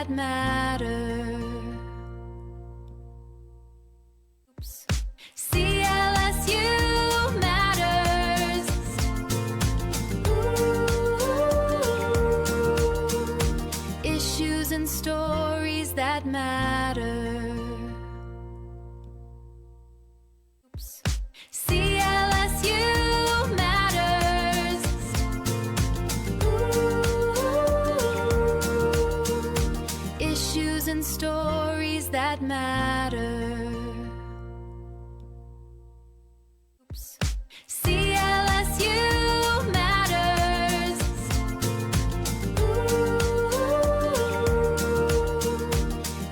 that matter. CLSU matters. Issues and stories that matter. CLSU matters. Issues and stories that matter. CLSU matters.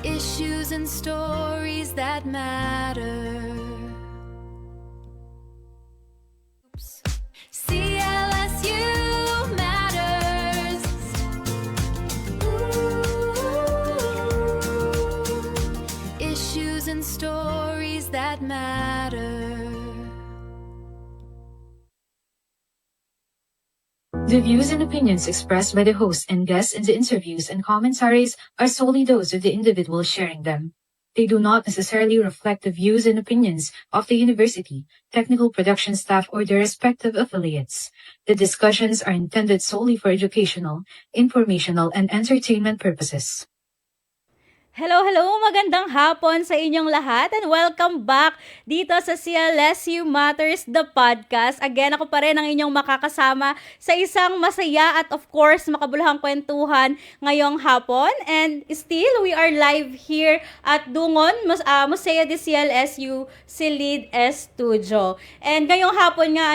Issues and stories that matter. CLSU matters. Issues and stories that matter. The views and opinions expressed by the host and guests in the interviews and commentaries are solely those of the individuals sharing them. They do not necessarily reflect the views and opinions of the university, technical production staff, or their respective affiliates. The discussions are intended solely for educational, informational, and entertainment purposes. Hello, magandang hapon sa inyong lahat and welcome back dito sa CLSU Matters, the podcast. Again, ako pa rin ang inyong makakasama sa isang masaya at of course makabuluhang kwentuhan ngayong hapon. And still, we are live here at Dungon, Museo de CLSU Silid Studio. And ngayong hapon nga,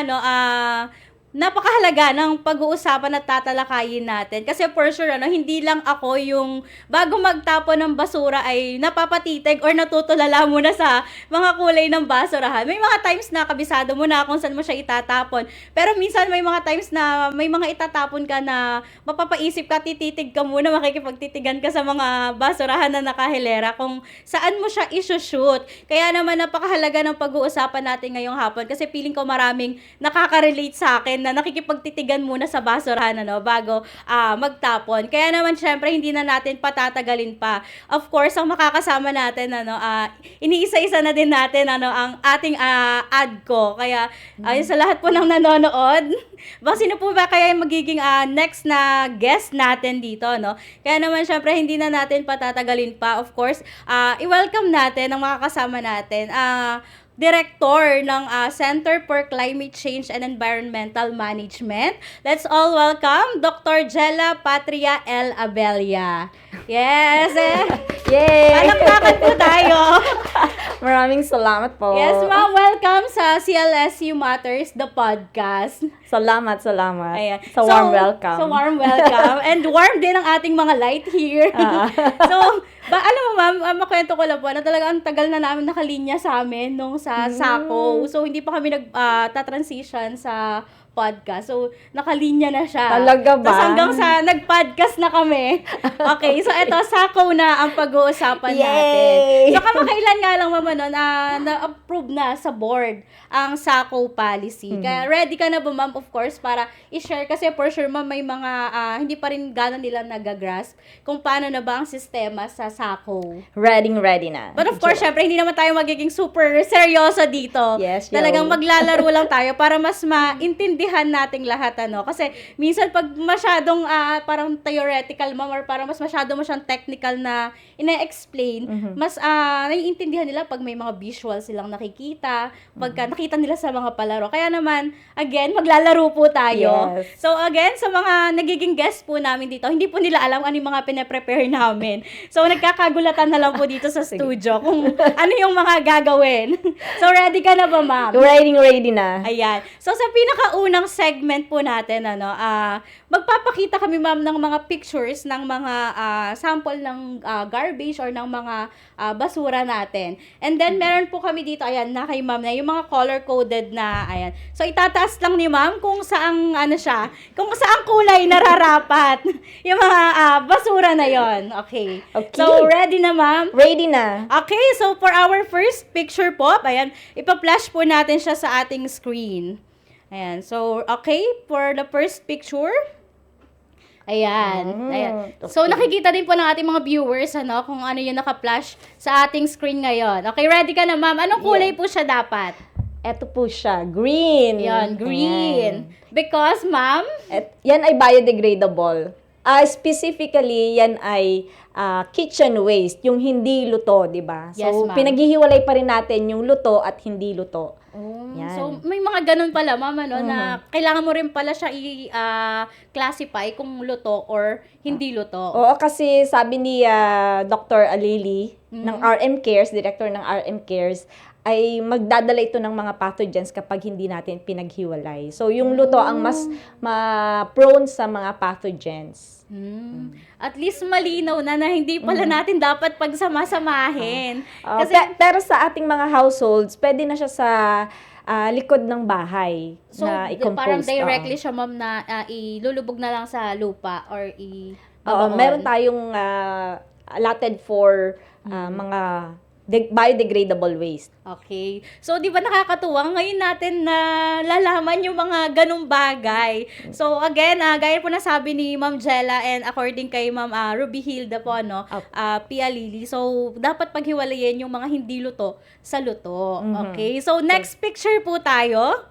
napakahalaga ng pag-uusapan at tatalakayin natin. Kasi for sure, hindi lang ako yung bago magtapon ng basura ay napapatitig or natutulala muna sa mga kulay ng basurahan. May mga times na kabisado mo na kung saan mo siya itatapon. Pero minsan may mga times na may mga itatapon ka na mapapaisip ka, tititig ka muna, makikipagtitigan ka sa mga basurahan na nakahilera kung saan mo siya isushoot. Kaya naman napakahalaga ng pag-uusapan natin ngayong hapon kasi feeling ko maraming nakaka-relate sa akin na nakikipagtitigan muna sa basurahan bago magtapon. Kaya naman syempre hindi na natin patatagalin pa. Of course, ang makakasama natin iniisa-isa na din natin ang ating ad ko. Kaya sa lahat po ng nanonood, sino po ba kaya yung magiging next na guest natin dito, no? Kaya naman syempre hindi na natin patatagalin pa. Of course, i-welcome natin ang makakasama natin. Director ng Center for Climate Change and Environmental Management. Let's all welcome Dr. Jella Patria L. Abella. Yes! Yay! Palakpakan po tayo. Maraming salamat po. Yes, ma'am. Welcome sa CLSU Matters, the podcast. Salamat. Ayan. So warm welcome. So warm welcome. And warm din ang ating mga light here. So, alam mo ma'am, makwento ko lang po na talaga ang tagal na namin nakalinya sa amin nung sa Sako. So, hindi pa kami nag-transition sa podcast. So, nakalinya na siya. Talaga ba? Tapos hanggang sa nag-podcast na kami. Okay, so ito, Sako na ang pag-uusapan natin. So, kamakailan nga lang mama na-approve na sa board ang Sako policy. Kaya ready ka na ba ma'am, of course, para i-share kasi for sure ma'am, may mga hindi pa rin gano'n nila nag-grasp kung paano na ba ang sistema sa Sako. Ready na. But of course, syempre, hindi naman tayo magiging super seryoso dito. Yes, Talagang maglalaro lang tayo para mas maintindihan nating lahat, Kasi minsan pag masyadong parang theoretical ma'am or parang mas masyado mo siyang technical na ina-explain, mas naiintindihan nila pag may mga visuals silang nakikita, pagka nakita nila sa mga palaro. Kaya naman, again, maglalaro po tayo. Yes. So again, sa mga nagiging guest po namin dito, hindi po nila alam ano yung mga pinaprepare namin. So nagkakagulatan na lang po dito sa studio kung ano yung mga gagawin. So ready ka na ba, ma'am? Ready na. Ayan. So sa pinakaunang segment po natin, magpapakita kami ma'am ng mga pictures ng mga sample ng garbage or ng mga basura natin. And then meron po kami dito, ayan, na kay ma'am na yung mga color-coded na, ayan. So itataas lang ni ma'am kung saang kung saang kulay nararapat yung mga basura na yon. Okay. So ready na ma'am? Ready na. Okay, so for our first picture po, ayan, ipa-flash po natin siya sa ating screen. Ayan, so okay, for the first picture, Ayan. Ayan. So, Okay. nakikita din po ng ating mga viewers, ano, kung ano yung naka-flash sa ating screen ngayon. Okay, ready ka na, ma'am? Anong kulay po siya dapat? Eto po siya, green. Yan, green. Because, ma'am, Yan ay biodegradable. Specifically, yan ay kitchen waste, yung hindi luto, di ba? So, Yes, ma'am. pinaghihiwalay pa rin natin yung luto at hindi luto. Yan. so may mga ganun pala, ma'am, ano, na kailangan mo rin pala siya i-classify kung luto or hindi luto. Oo, kasi sabi ni Dr. Alili ng RM Cares, director ng RM Cares, ay magdadala ito ng mga pathogens kapag hindi natin pinaghiwalay. So, yung luto ang mas prone sa mga pathogens. At least malinaw na hindi pala natin dapat pagsama-samahin. Kasi, Pero sa ating mga households, pwede na siya sa likod ng bahay so, na i-compose. parang directly siya, ma'am, na ilulubog na lang sa lupa or Oo, meron tayong allotted for mga biodegradable waste. Okay. So, di ba nakakatuwa? Ngayon natin na lalaman yung mga ganong bagay. So, again, gaya po na sabi ni Ma'am Jella and according kay Ma'am Ruby Hilda po, no, Pia Lily. So, dapat paghiwalayin yung mga hindi luto sa luto. Okay. So, next picture po tayo.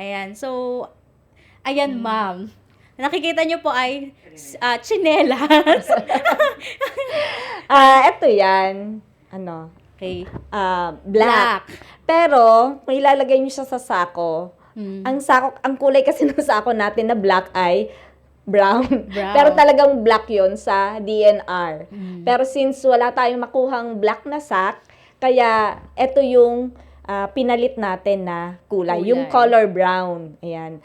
Ayan. So, ayan, ma'am. Nakikita nyo po ay tsinelas. Eto yan. Ano? Okay. Black. Pero, kung ilalagay nyo siya sa sako, ang kulay kasi ng sako natin na black ay brown. Pero talagang black yon sa DNR. Pero since wala tayong makuhang black na sak, kaya ito yung pinalit natin na kulay. Yung color brown. Ayan.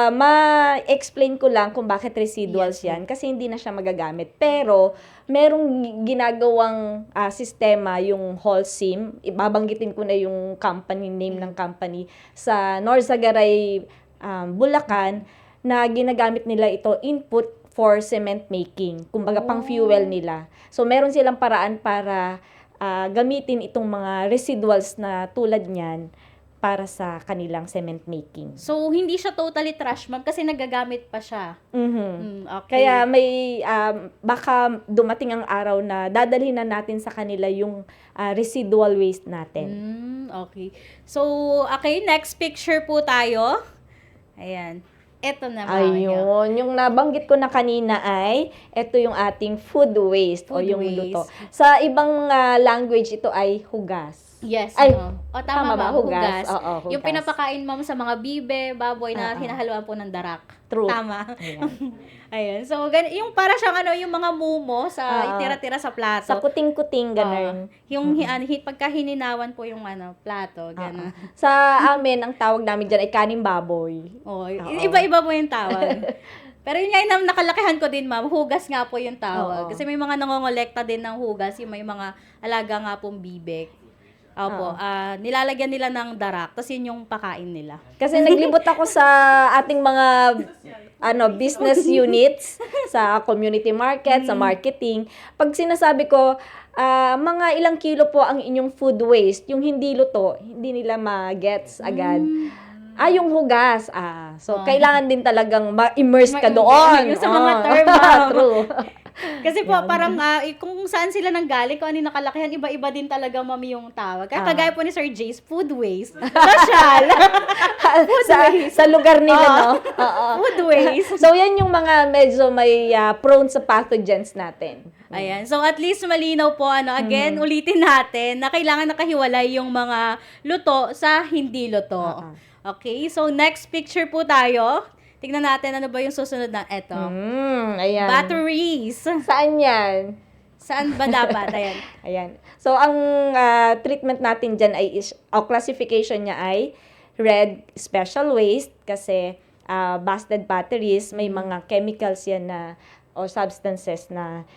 Ma-explain ko lang kung bakit residuals yan kasi hindi na siya magagamit. Pero, merong ginagawang sistema yung Holcim. Ibabanggitin ko na yung company, name ng company sa Norzagaray, Bulacan, na ginagamit nila ito input for cement making. Kumbaga, pang fuel nila. So, meron silang paraan para gamitin itong mga residuals na tulad niyan para sa kanilang cement making. So, hindi siya totally trash, ma'am, kasi nagagamit pa siya. Okay. Kaya may, baka dumating ang araw na dadalhin na natin sa kanila yung residual waste natin. Okay. So, okay, next picture po tayo. Ayan. Ito na, ma'am. Ayun, yung nabanggit ko na kanina ay, ito yung ating food waste o Food yung waste. luto. Sa ibang language, ito ay hugas. Yes, Ay, no. O, tama ba? ba? Hugas. Oo, hugas. Yung pinapakain, ma'am, sa mga bibe, baboy na hinahaluan po ng darak. True. Tama. Ayan. Ayan. So, yung para siyang yung mga mumo sa itira-tira sa plato. Sa kuting-kuting, ganun. Yung pagka hininawan po yung plato, gano'n. Sa amin, ang tawag namin dyan ay kaning baboy. Iba-iba po yung tawag. Pero yun nga yung nakalakihan ko din, ma'am. Hugas nga po yung tawag. Kasi may mga nangongolekta din ng hugas, yung may mga alaga nga pong bibek. Opo, nilalagyan nila ng darak, tapos yun yung pakain nila. Kasi naglibot ako sa ating mga business units, sa community market, sa marketing. Pag sinasabi ko, mga ilang kilo po ang inyong food waste, yung hindi luto, hindi nila ma-gets agad. Yung hugas. So, kailangan din talagang ma-immerse ka doon. Yung sa mga term, ma'am. True. Kasi po, parang kung saan sila nanggaling, kung ano yung nakalakihan, iba-iba din talaga, mami, yung tawag. Kaya kagaya po ni Sir Jace, food waste. Social. sa lugar nila, no? Oo. Food waste. So, yan yung mga medyo may prone sa pathogens natin. Ayan. So, at least malinaw po, again, ulitin natin na kailangan nakahiwalay yung mga luto sa hindi luto. Okay? So, next picture po tayo. Tingnan natin ano ba yung susunod na eto. Ayan. Batteries. Saan yan? Saan ba dapat? Ayan. Ayan. So, ang treatment natin dyan ay, classification niya ay red special waste kasi busted batteries, may mga chemicals yan na, o substances na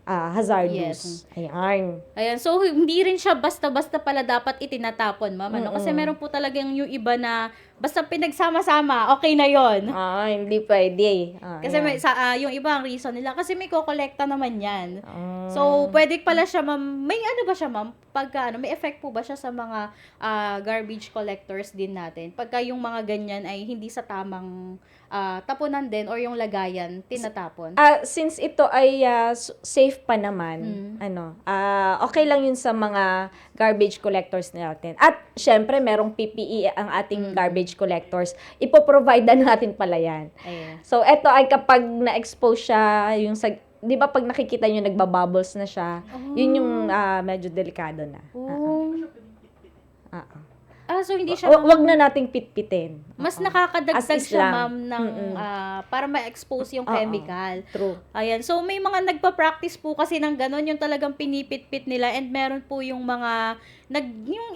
hazardous. Ayan. Ayan, so hindi rin siya basta-basta pala dapat itinatapon, ma'am. Kasi meron po talagang yung iba na basta pinagsama-sama, okay na yon. Hindi pwede. Kasi may, yung iba ang reason nila, kasi may kokolekta naman yan. So, pwede pala siya, ma'am, may ano ba siya, ma'am? Pagka, may effect po ba siya sa mga garbage collectors din natin? Pagka yung mga ganyan ay hindi sa tamang tapunan din or yung lagayan, tinatapon? Since ito ay safe pa naman, okay lang yun sa mga garbage collectors natin. At syempre, merong PPE ang ating garbage collectors. Ipoprovide na natin pala yan. Ayan. So, ito ay kapag na-expose siya, yung sa, di ba pag nakikita nyo, nagbabubbles na siya, yun yung medyo delikado na. So hindi siya Wag na nating pitpitin. mas As nakakadagdag is siya, lang. ma'am, ng para ma-expose yung chemical. True. Ayan. So, may mga nagpa-practice po kasi ng ganon, yung talagang pinipit-pit nila, and meron po yung mga, yung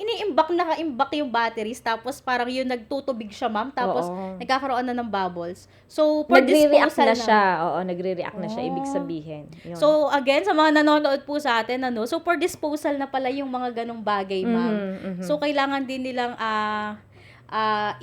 naka-imbak yung batteries, tapos parang yung nagtutubig siya, ma'am, tapos Oo. nagkakaroon na ng bubbles. So, for Nagre-react disposal na siya. Oo, nagre-react na siya. Ibig sabihin. Yun. So, again, sa mga nanonood po sa atin, so for disposal na pala yung mga ganong bagay, ma'am. So, kailangan din nilang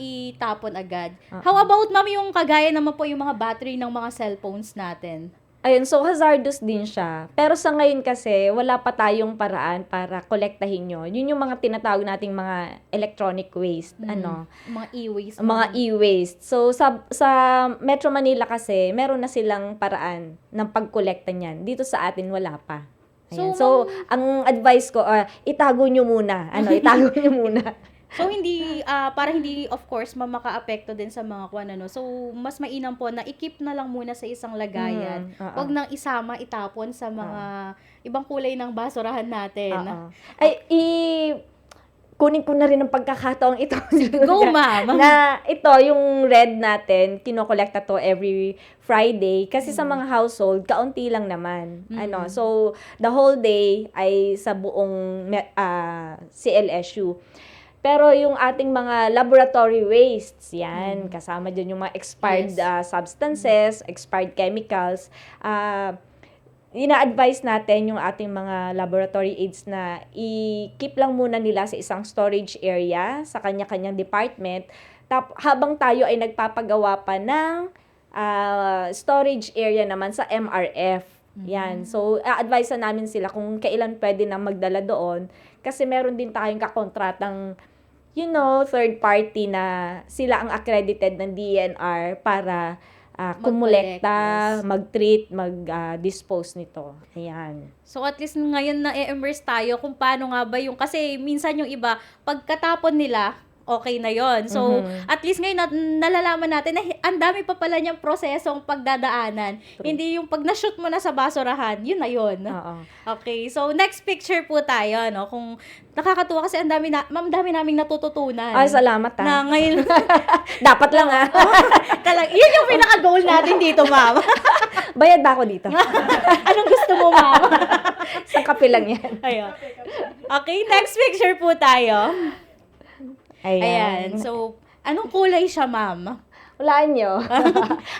itapon agad. How about, ma'am, yung kagaya naman po yung mga battery ng mga cellphones natin? Ayun, so hazardous din siya. Pero sa ngayon kasi, wala pa tayong paraan para kolektahin yun. Yun yung mga tinatawag nating mga electronic waste. Mga e-waste. Mga e-waste. So, sa Metro Manila kasi, meron na silang paraan ng pagkolekta niyan. Dito sa atin, wala pa. Ayan. So, ang advice ko, itago nyo muna. Itago nyo muna. So, hindi, para hindi, of course, maka-apekto din sa mga kwan, So, mas mainam po na i-keep na lang muna sa isang lagayan. Huwag nang isama, itapon sa mga ibang kulay ng basurahan natin. Kunin ko na rin ang pagkakataong ito. Go, ma'am. Na ito, yung red natin, kinokolekta to every Friday. Kasi sa mga household, kaunti lang naman. So, the whole day ay sa buong CLSU. Pero yung ating mga laboratory wastes, yan, kasama dyan yung mga expired substances, expired chemicals, ina-advise natin yung ating mga laboratory aids na i-keep lang muna nila sa isang storage area sa kanya-kanyang department. Habang tayo ay nagpapagawa pa ng storage area naman sa MRF. Yan. So, a-advise na namin sila kung kailan pwede na magdala doon. Kasi meron din tayong kakontratang, third party na sila ang accredited ng DNR para kumulekta, mag-treat, mag-dispose nito. Ayan. So, at least ngayon na-immerse tayo kung paano nga ba yung, kasi minsan yung iba, pagkatapon nila, okay na yon. So, at least ngayon nalalaman natin na ang dami pa pala niyang prosesong pagdadaanan. True. Hindi yung pag na-shoot mo na sa basurahan, yun na yun. Okay, so next picture po tayo, Kung nakakatuwa kasi ma'am, dami naming natututunan. Ay, salamat Na ngayon, dapat lang yun yung pinaka-goal natin dito, ma'am. Bayad ba ako dito? Anong gusto mo, ma'am? Sa kape lang yan. Ayun. Okay, next picture po tayo. Ayan. So, anong kulay siya, ma'am? Walaan nyo.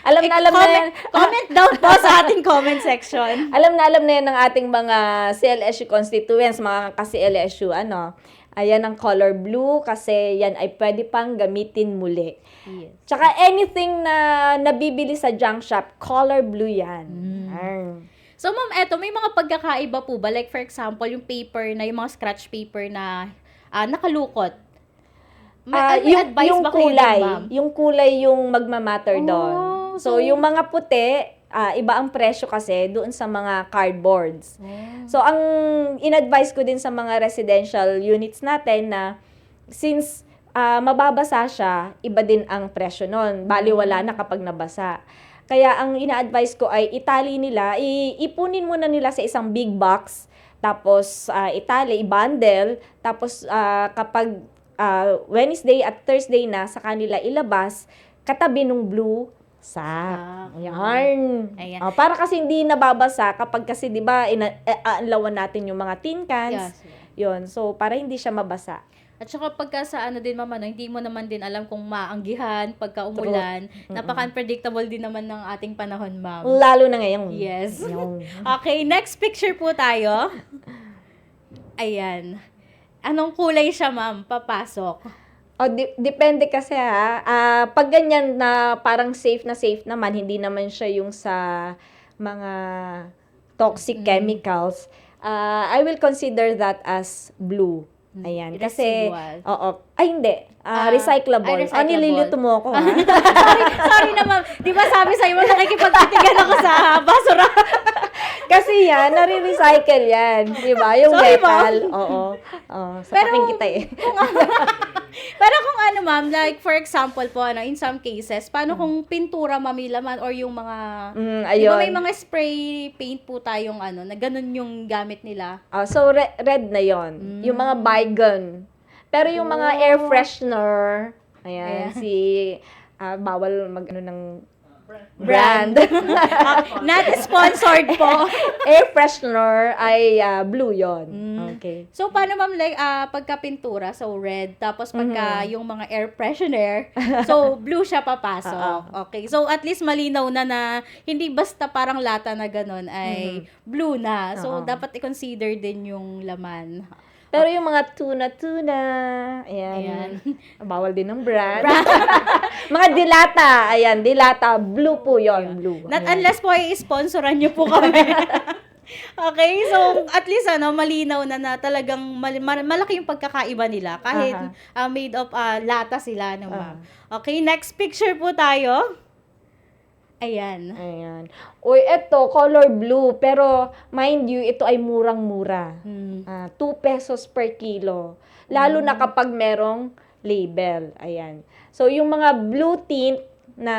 alam na yan. Comment down po sa ating comment section. Alam na yan ng ating mga CLSU constituents, mga ka-CLSU, Ayan ang color blue kasi yan ay pwede pang gamitin muli. Yes. Tsaka anything na nabibili sa junk shop, color blue yan. So, ma'am, eto, may mga pagkakaiba po ba? Like, for example, yung paper na, yung mga scratch paper na nakalukot. May advice yung ba kayo kulay, dun, ma'am? yung kulay yung magmamatter doon. So, yung mga puti, iba ang presyo kasi doon sa mga cardboards. So, ang in-advise ko din sa mga residential units natin na since mababasa siya, iba din ang presyo nun. Baliwala na kapag nabasa. Kaya ang ina-advise ko ay itali nila, ipunin muna nila sa isang big box, tapos i-bundle, tapos kapag Wednesday at Thursday na sa kanila ilabas, katabi nung blue sack. Ayan. Para kasi hindi nababasa kapag kasi 'di ba aanlawan natin yung mga tin cans. Yes. Yun. So para hindi siya mabasa. At saka pagka sa din, ma'am, hindi mo naman din alam kung maanggihan, pagka umulan. Napaka-unpredictable din naman ng ating panahon, ma'am. Lalo na ngayon. Yes. Okay, next picture po tayo. Ayan. Anong kulay siya, ma'am? Papasok. Depende kasi pag ganyan na parang safe naman, hindi naman siya yung sa mga toxic chemicals, I will consider that as blue. Ayan, kasi, Residual. oo. Ay, hindi. Recyclable. ay, recyclable. Nililito mo ako, ha? Sorry na ma'am. Di ba sabi sa'yo, nakikipagtitigan ako sa basura. Kasi yan, nare-recycle yan. Di ba? Yung Sorry, metal. ma'am. Oo. Pero- Sapakin kita eh. Pero kung ano ma'am, like for example po, in some cases, paano kung pintura ma'am yung laman or yung mga, di ba Ayun. may mga spray paint po tayong na ganun yung gamit nila? So, red na yon. Yung mga Baygon. Pero yung mga air freshener, ayan, bawal mag-ano ng brand. Not sponsored po. Air freshener ay blue yon. Okay. So, paano ma'am, like, pagka pintura, so red, tapos pagka yung mga air freshener, so blue siya papasok. Okay. So, at least malinaw na hindi basta parang lata na ganun ay blue na. So, dapat i-consider din yung laman. Pero yung mga tuna, ayan. Bawal din ng brand. Mga dilata, ayan, dilata, blue po yon, blue. Not Ayan. unless po i-sponsoran nyo po kami. Okay, so at least malinaw na talagang malaki yung pagkakaiba nila kahit made of lata sila ma'am. Okay, next picture po tayo. Ayan. Uy, eto, color blue. Pero, mind you, ito ay murang-mura. 2 pesos per kilo. Lalo na kapag merong label. Ayan. So, yung mga blue tint na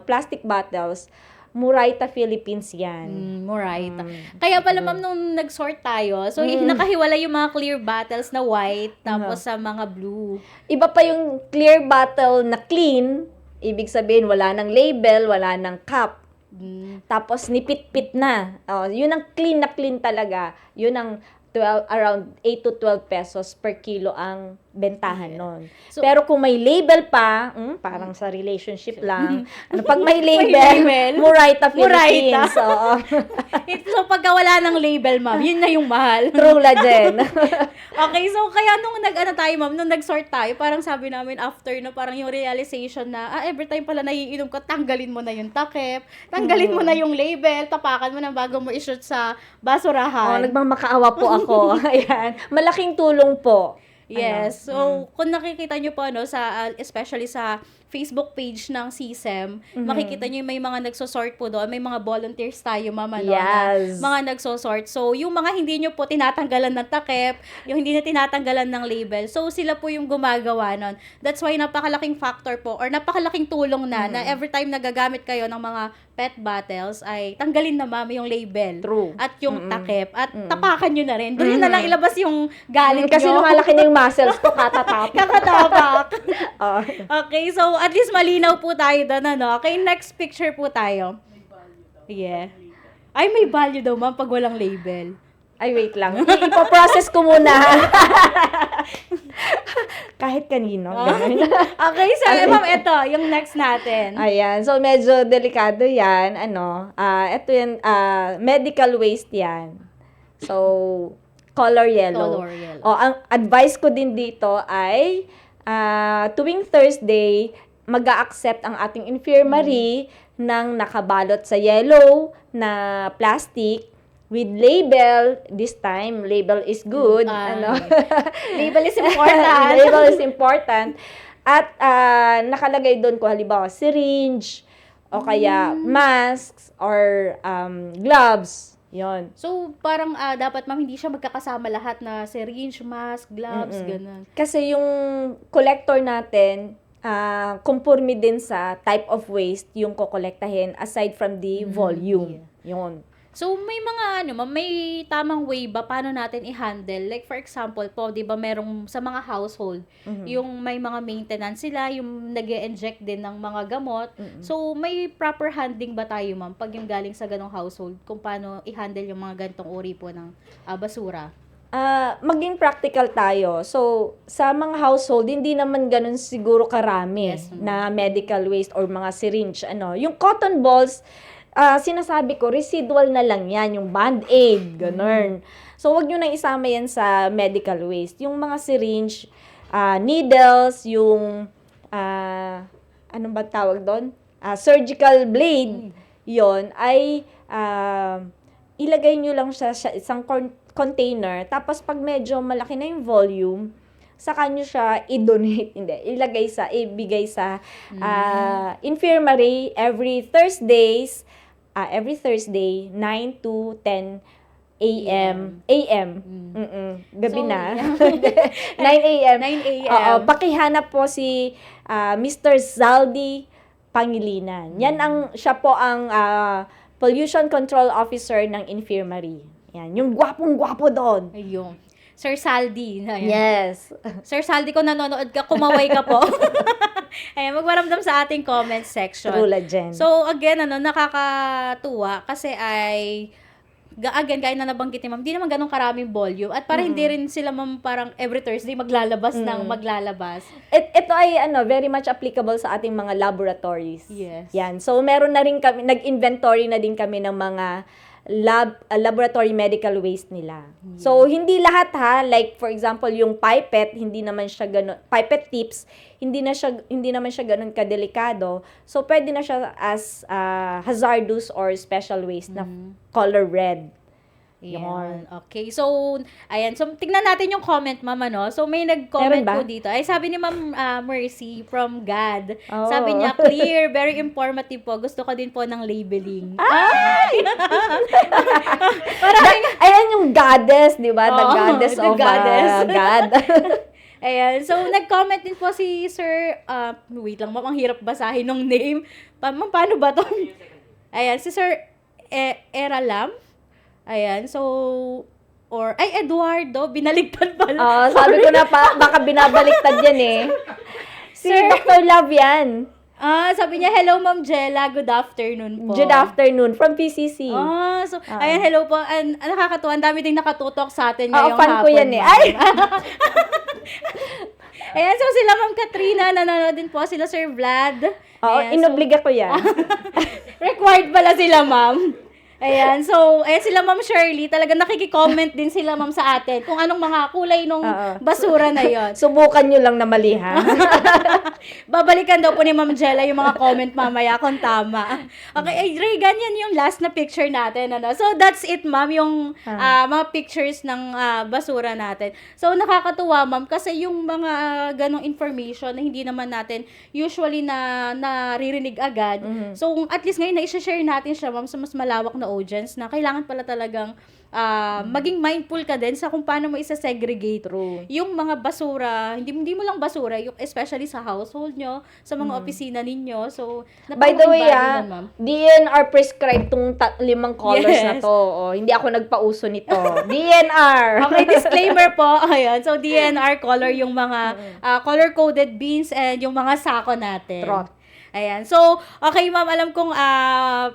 plastic bottles, Murayta Philippines yan. Murayta. Kaya pala ma'am, nung nag-sort tayo, so nakahiwala yung mga clear bottles na white, tapos sa mga blue. Iba pa yung clear bottle na clean, ibig sabihin wala ng label, wala ng cap. Tapos nipit-pit na. Yun ang clean na clean talaga. Yun ang around 8 to 12 pesos per kilo ang bentahan nun. So, pero kung may label pa, parang sa relationship lang, pag may label, label, Murayta Philippines. Oo. So, pagka wala ng label, ma'am, yun na yung mahal. True la, Jen. Okay, so kaya nung tayo, ma'am, nung nag-sort tayo, parang sabi namin after na parang yung realization na, every time pala naiinom ko, tanggalin mo na yung takip, tanggalin mo na yung label, tapakan mo na bago mo i-shoot sa basurahan. Nagmamakaawa po ako. Ayan. Malaking tulong po. Yes. So, kung nakikita nyo po, especially sa Facebook page ng CSEM, makikita nyo may mga nagsosort po doon. May mga volunteers tayo, mama, Yes. na mga nagsosort. So, yung mga hindi nyo po tinatanggalan ng takip, yung hindi na tinatanggalan ng label, so sila po yung gumagawa nun. That's why napakalaking factor po, or napakalaking tulong na every time nagagamit kayo ng mga pet bottles, ay tanggalin na, ma'am, yung label. True. At yung takip. At tapakan nyo na rin. Doon na lang ilabas yung galit nyo. Kasi lumalaki na yung muscles ko, katatapak. Kakatapak. Oh. Okay, so at least malinaw po tayo doon, Okay, next picture po tayo. Yeah. Ay, may value daw, ma'am, pag walang label. Ay, wait lang. Ipo-process ko muna. Kahit kanino. ganun. Okay, so ma'am, ito, yung next natin. Ayan. So, medyo delikado yan. Ito yan, medical waste yan. So, color yellow. Color yellow. Ang advice ko din dito ay, tuwing Thursday, mag-a-accept ang ating infirmary ng nakabalot sa yellow na plastic with label. This time, label is good. Label is important. Label is important. At nakalagay doon kung halimbawa syringe o kaya masks or gloves. Yon. So, parang dapat, ma'am, hindi siya magkakasama lahat na syringe, mask, gloves, ganun. Kasi yung collector natin, conforme din sa type of waste yung kokolektahin aside from the volume. Yun. So, may mga ma'am, may tamang way ba paano natin i-handle? Like, for example po, di ba merong sa mga household, yung may mga maintenance sila, yung nag-e-inject din ng mga gamot. So, may proper handling ba tayo, ma'am, pag yung galing sa ganong household, kung paano i-handle yung mga ganitong uri po ng basura? Maging practical tayo. So, sa mga household, hindi naman ganun siguro karami na medical waste or mga syringe. Yung cotton balls, sinasabi ko, residual na lang yan, yung band-aid, ganun. So, wag nyo nang isama yan sa medical waste. Yung mga syringe, needles, yung, ano ba tawag doon? Surgical blade, yon ay, ilagay nyo lang siya sa isang container, tapos pag medyo malaki na yung volume, saka nyo siya i-donate, ibigay sa infirmary every Thursday, 9 to 10 AM. Gabi So, na. yeah. 9 AM. 9 a.m. Oo, pakihanap po si Mr. Zaldi Pangilinan. Siya po ang Pollution Control Officer ng infirmary. Yan, yung gwapong-gwapo doon. Ayun. Sir Saldi. Ayan. Yes. Sir Saldi, kung nanonood ka, kumaway ka po. Ayan, magmaramdam sa ating comment section. True, Jen. So, again, nakakatuwa kasi again, gaya na nabanggit ni ma'am, hindi naman ganun karaming volume. At para hindi rin sila ma'am parang every Thursday maglalabas ng maglalabas. Ito ay very much applicable sa ating mga laboratories. Yes. Yan. So meron na rin kami, nag-inventory na din kami ng mga laboratory medical waste nila. So hindi lahat like for example yung pipette, hindi naman siya ganun, pipette tips, hindi naman siya ganun kadelikado. So pwede na siya as hazardous or special waste na color red. Ayan. Okay. So, ayan. So, tingnan natin yung comment, ma'am, So, may nag-comment Meron ba? po dito. Ay, sabi ni Ma'am Mercy from God. Oh. Sabi niya, clear, very informative po. Gusto ko din po ng labeling. Ayan yung goddess, di ba? The Oo, goddess the of goddess. God. Ayan. So, nag-comment din po si Sir, wait lang, ma'am, ang hirap basahin ng name. Ma'am, paano ba to? Ayan, si Sir Eralam. Ayan, so, Eduardo, binaligtad pala. Sabi ko na baka binabaliktad yan eh. Si Sir- Dr. Love yan. Sabi niya, hello Ma'am Jella, good afternoon po. Good afternoon from PCC. Ayan, hello po. And nakakatuwa, ang dami ding nakatutok sa atin ngayong fan ko hapon. yan eh. ma'am. Ay! Ayan, so sila Ma'am Katrina, nanonood din po, sila Sir Vlad. Oo, Ayan, inobliga ko yan. required pala sila, ma'am. Ayan, so, sila Ma'am Shirley, talaga nakiki-comment din sila, ma'am, sa atin kung anong mga kulay nung basura na yon. Subukan nyo lang na mali, ha? Babalikan daw po ni Ma'am Jella yung mga comment mamaya kung tama. Okay, Ray, ganyan yung last na picture natin. So, that's it, ma'am, yung mga pictures ng basura natin. So, nakakatuwa, ma'am, kasi yung mga ganong information na hindi naman natin usually naririnig agad. So, at least ngayon, na-share natin siya, ma'am, sa mas malawak na audience na kailangan pala talagang maging mindful ka din sa kung paano mo isa-segregate yung mga basura, hindi mo lang basura, yung especially sa household nyo, sa mga opisina ninyo. So, By the way, napaka-important, ma'am. DNR prescribed tong 5 colors na Yes. to. Hindi ako nagpauso nito. DNR! Okay, disclaimer po. Ayan. So, DNR color yung mga color-coded beans and yung mga sako natin. Trot. Ayan. So, okay ma'am, alam kong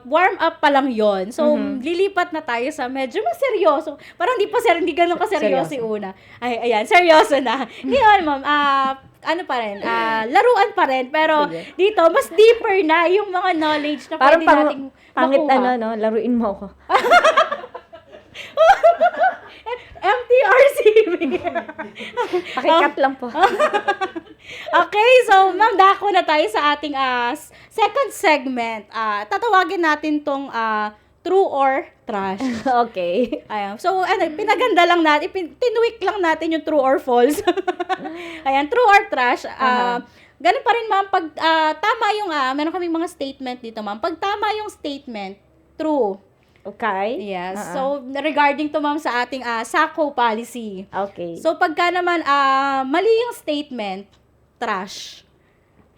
warm up pa lang yon. So, lilipat na tayo sa medyo mas seryoso. Parang hindi ganun kaseryoso yung una. Ay, ayan, seryoso na. Ngayon ma'am, ano pa rin, laruan pa rin. Pero dito, mas deeper na yung mga knowledge na Parang pwede nating pangit makuha. laruin mo ako. MTRCB. Pakikat lang po. Okay, so ma'am, dako na tayo sa ating second segment. Tatawagin natin tong true or trash. Okay. Ayan. So, pinaganda lang natin, tinweak lang natin yung true or false. Ayan, true or trash. Ganun pa rin, ma'am, pag tama yung, meron kaming mga statement dito, ma'am. Pag tama yung statement, true. Okay. Yes. So, regarding to, ma'am, sa ating SACO policy. Okay. So, pagka naman, mali yung statement, trash.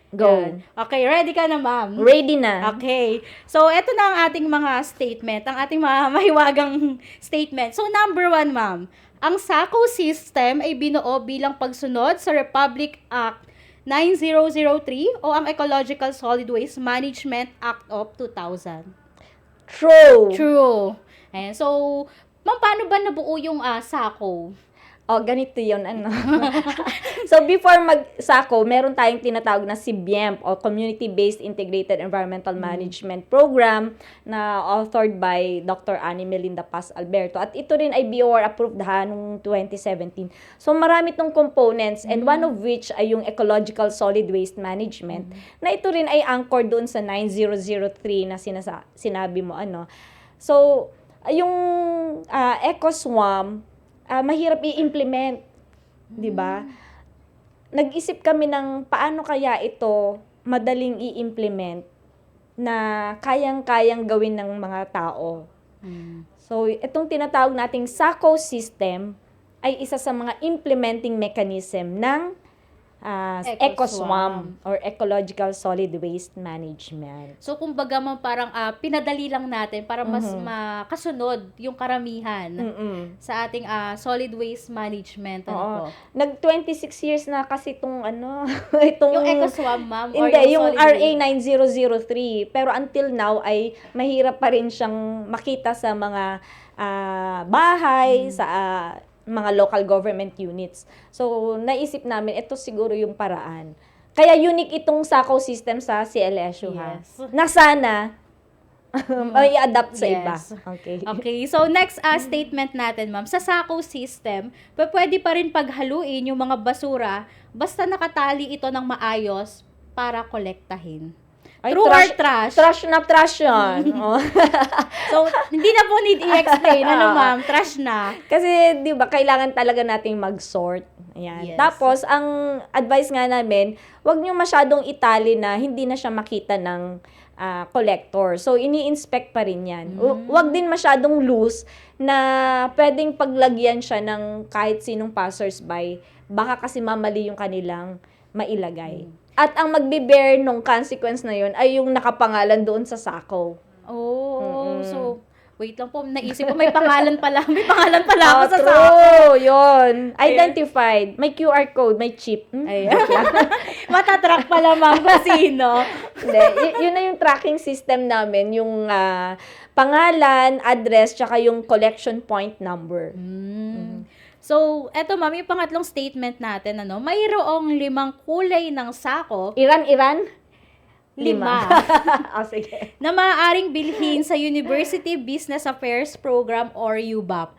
Go. Yan. Okay, ready ka na, ma'am? Ready na. Okay. So, eto na ang ating mga statement, ang ating mga mahiwagang statement. So, number 1, ma'am, ang SACO system ay binuo bilang pagsunod sa Republic Act 9003 o ang Ecological Solid Waste Management Act of 2000. True. True. Ayan. So, ma'am, paano ba nabuo yung SACO? Ganito yun, So, before mag-SACO, meron tayong tinatawag na CBEMP o Community-Based Integrated Environmental Management Program na authored by Dr. Annie Melinda Paz Alberto. At ito rin ay BOR approved noong 2017. So, marami tong components and one of which ay yung Ecological Solid Waste Management na ito rin ay anchored doon sa 9003 na sinabi mo, So, yung EcoSwam, mahirap i-implement, 'di ba? Nag-isip kami ng paano kaya ito madaling i-implement na kayang-kayang gawin ng mga tao. So, itong tinatawag nating SACO system ay isa sa mga implementing mechanism ng EcoSwam or Ecological Solid Waste Management. So, kumbaga man parang pinadali lang natin para mas makasunod yung karamihan sa ating solid waste management. Ano po? Nag 26 years na kasi itong itong Yung EcoSwam, ma'am? Or hindi, yung solid RA waste? 9003. Pero until now ay mahirap pa rin siyang makita sa mga bahay, sa mga local government units. So, naisip namin, ito siguro yung paraan. Kaya unique itong SACO system sa CLSU, Yes. ha? Na sana, may adapt sa iba. Yes. Okay. Okay, so next statement natin, ma'am. Sa SACO system, pwede pa rin paghaluin yung mga basura basta nakatali ito ng maayos para kolektahin. Ay, True or trash? Trash na trash yan. So, hindi na po need i-explain. Ano, ma'am? Trash na. Kasi, di ba, kailangan talaga nating mag-sort. Ayan. Yes. Tapos, ang advice nga namin, wag nyo masyadong itali na hindi na siya makita ng collector. So, ini-inspect pa rin yan. Wag din masyadong loose na pwedeng paglagyan siya ng kahit sinong passersby. Baka kasi mamali yung kanilang mailagay. At ang magbe-bear nung consequence na yun ay yung nakapangalan doon sa SACO. Oh, so, wait lang po. Naisip ko, may pangalan pala. May pangalan pala ako sa SACO. True, yun. Identified. May QR code, may chip. Ayan. Matatrack pala, ma'am, kung sino. Hindi, yun na yung tracking system namin, yung pangalan, address, tsaka yung collection point number. So, eto ma'am, yung pangatlong statement natin, mayroong 5 kulay ng sako Iran? 5 Sige. na maaaring bilhin sa University Business Affairs Program or UBAP.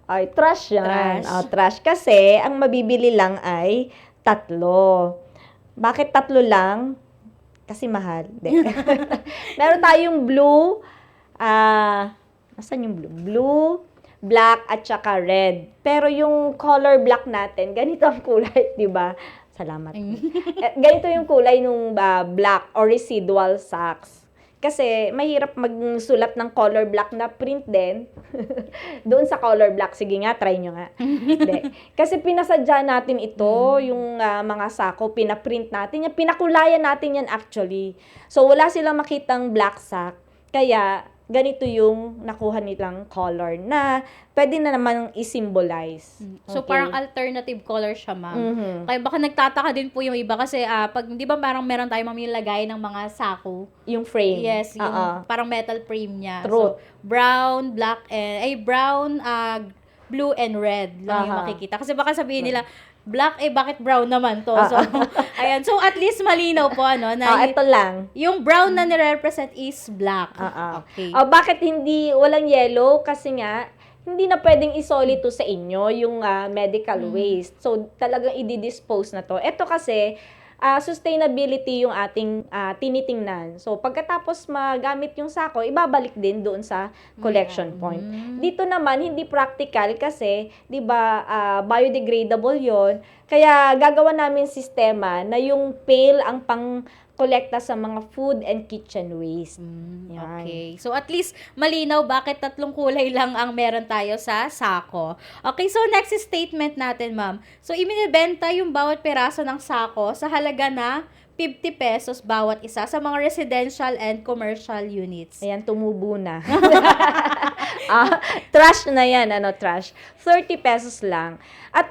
Ay, trash yan. Trash. Trash kasi, ang mabibili lang ay 3. Bakit 3 lang? Kasi mahal. Meron tayong blue, nasan yung blue? Blue, black, at saka red. Pero yung color black natin, ganito ang kulay, di ba? Salamat. Ganito yung kulay nung black or residual sacks. Kasi mahirap magsulat ng color black na print din. Doon sa color black. Sige nga, try nyo nga. Kasi pinasadya natin ito, yung mga sako, pinaprint natin yan. Pinakulayan natin yan actually. So, wala silang makitang black sack. Kaya, ganito yung nakuha nilang color na pwede na naman i-symbolize. So, parang alternative color siya, ma'am. Mhm. Kaya baka nagtataka din po yung iba kasi pag, di ba parang meron tayong mamilagay ng mga sako? Yung frame. Yes, yung parang metal frame niya. True. So, brown, black, brown, blue, and red lang yung makikita. Kasi baka sabihin nila, black, bakit brown naman to? So, ayan. So, at least malinaw po, na Ito lang. yung brown na nire-represent is black. Okay. Bakit walang yellow? Kasi nga, hindi na pwedeng isoli to sa inyo, yung medical waste. So, talagang i-dispose na to. Ito kasi, sustainability yung ating tinitingnan. So, pagkatapos magamit yung sako, ibabalik din doon sa collection point. Dito naman, hindi practical kasi, di ba, biodegradable yon. Kaya, gagawa namin sistema na yung pail ang pang-kolekta sa mga food and kitchen waste. Yan. Okay. So, at least, malinaw bakit 3 kulay lang ang meron tayo sa sako. Okay, so next statement natin, ma'am. So, ibinibenta yung bawat peraso ng sako sa halaga na 50 pesos bawat isa sa mga residential and commercial units. Ayan, tumubo na. Trash na yan, trash. 30 pesos lang. At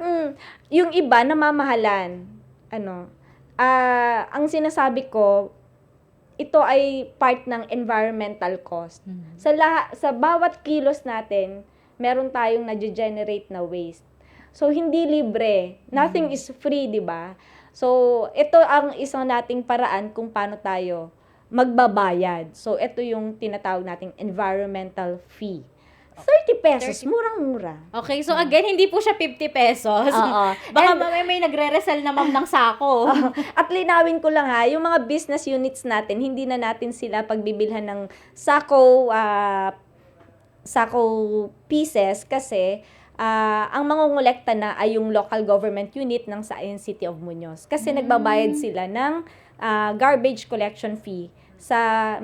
yung iba, namamahalan. Ang sinasabi ko, ito ay part ng environmental cost. Sa bawat kilos natin, meron tayong na-generate na waste. So, hindi libre. Nothing is free, di ba? So, ito ang isang nating paraan kung paano tayo magbabayad. So, ito yung tinatawag nating environmental fee. 30 pesos, murang-mura. Okay, so again, hindi po siya 50 pesos. Baka may nagre-resell na ma'am ng sako. At linawin ko lang yung mga business units natin, hindi na natin sila pagbibilhan ng sako sako pieces kasi ang mangongolekta na ay yung local government unit ng Science City of Muñoz. Kasi nagbabayad sila ng garbage collection fee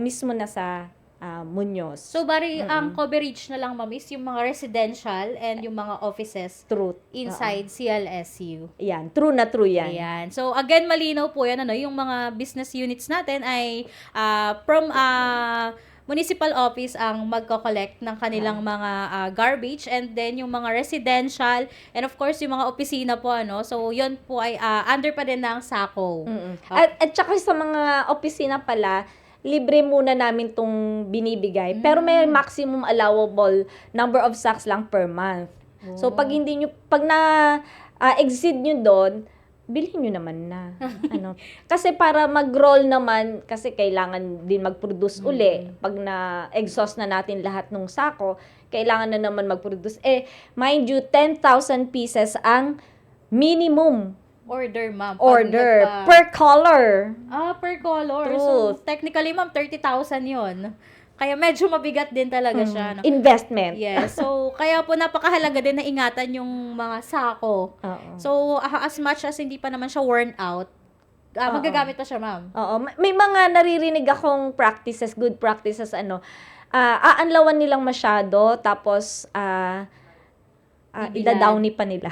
mismo na sa Muñoz. So, bari, ang coverage na lang, ma'am, is yung mga residential and yung mga offices Truth. inside CLSU. Yan, true na true yan. Ayan. So, again, malinaw po yan, yung mga business units natin ay from municipal office ang magko-collect ng kanilang mga garbage, and then yung mga residential and of course yung mga opisina po, so yun po ay under pa din ng SACO. At saka sa mga opisina pala, libre muna namin tong binibigay. Pero may maximum allowable number of sacks lang per month. So pag exceed nyo doon, bilhin nyo naman na. Kasi para mag-roll naman, kasi kailangan din mag-produce uli. Pag na-exhaust na natin lahat ng sako, kailangan na naman mag-produce. Mind you, 10,000 pieces ang minimum Order, ma'am. order per color. Per color. Truth. So, technically, ma'am, 30,000 yun. Kaya medyo mabigat din talaga siya. Investment. Yes. So, kaya po napakahalaga din na ingatan yung mga sako. Oo. So, as much as hindi pa naman siya worn out, magagamit pa siya, ma'am. Oo. May mga naririnig akong good practices, aanlawan nilang masyado, tapos, idadowny pa nila.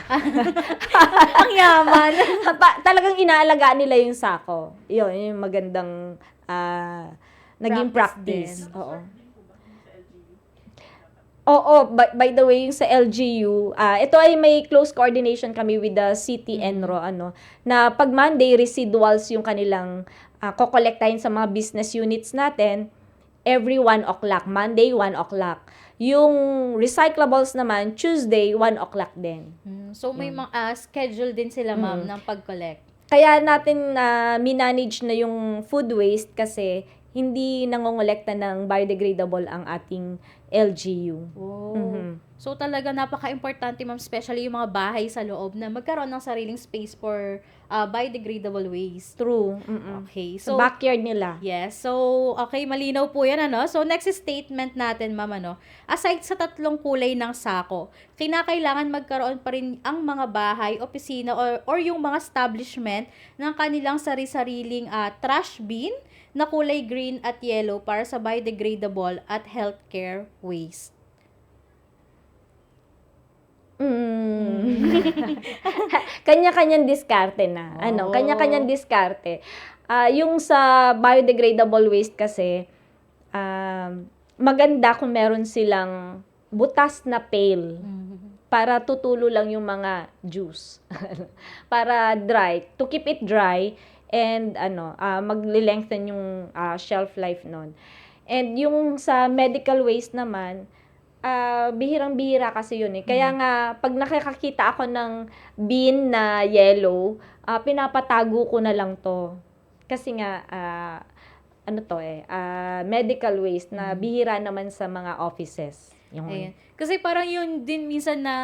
Ang yaman. Talagang inaalagaan nila yung sako. Yun, yung magandang naging practice. Practice Oo. Oo, by the way, yung sa LGU, ito ay may close coordination kami with the City Enro, na pag Monday, residuals yung kanilang kokolektahin sa mga business units natin, every 1 o'clock. Monday, 1 o'clock. Yung recyclables naman, Tuesday, 1 o'clock din. So, may mga schedule din sila, ma'am, ng pag-collect. Kaya natin minanage na yung food waste kasi hindi nangongolekta ng biodegradable ang ating LGU. Oh. So, talaga napaka-importante, ma'am, especially yung mga bahay sa loob na magkaroon ng sariling space for biodegradable waste. True. Okay. Sa So, backyard nila. yes. So, okay, malinaw po yan, So, next statement natin, ma'am, aside sa tatlong kulay ng sako, kinakailangan magkaroon pa rin ang mga bahay, opisina, or yung mga establishment ng kanilang sari-sariling trash bin na kulay green at yellow para sa biodegradable at healthcare waste. Kanya-kanyang diskarte na. Kanya-kanyang diskarte. Yung sa biodegradable waste kasi, maganda kung meron silang butas na pail para tutulo lang yung mga juice. Para dry. To keep it dry and magle-lengthen yung shelf life nun. And yung sa medical waste naman, bihirang-bihira kasi yun eh. Kaya nga, pag nakakakita ako ng bin na yellow, pinapatago ko na lang to. Kasi nga, medical waste na bihira naman sa mga offices. Yung Ayan. Kasi parang yun din minsan na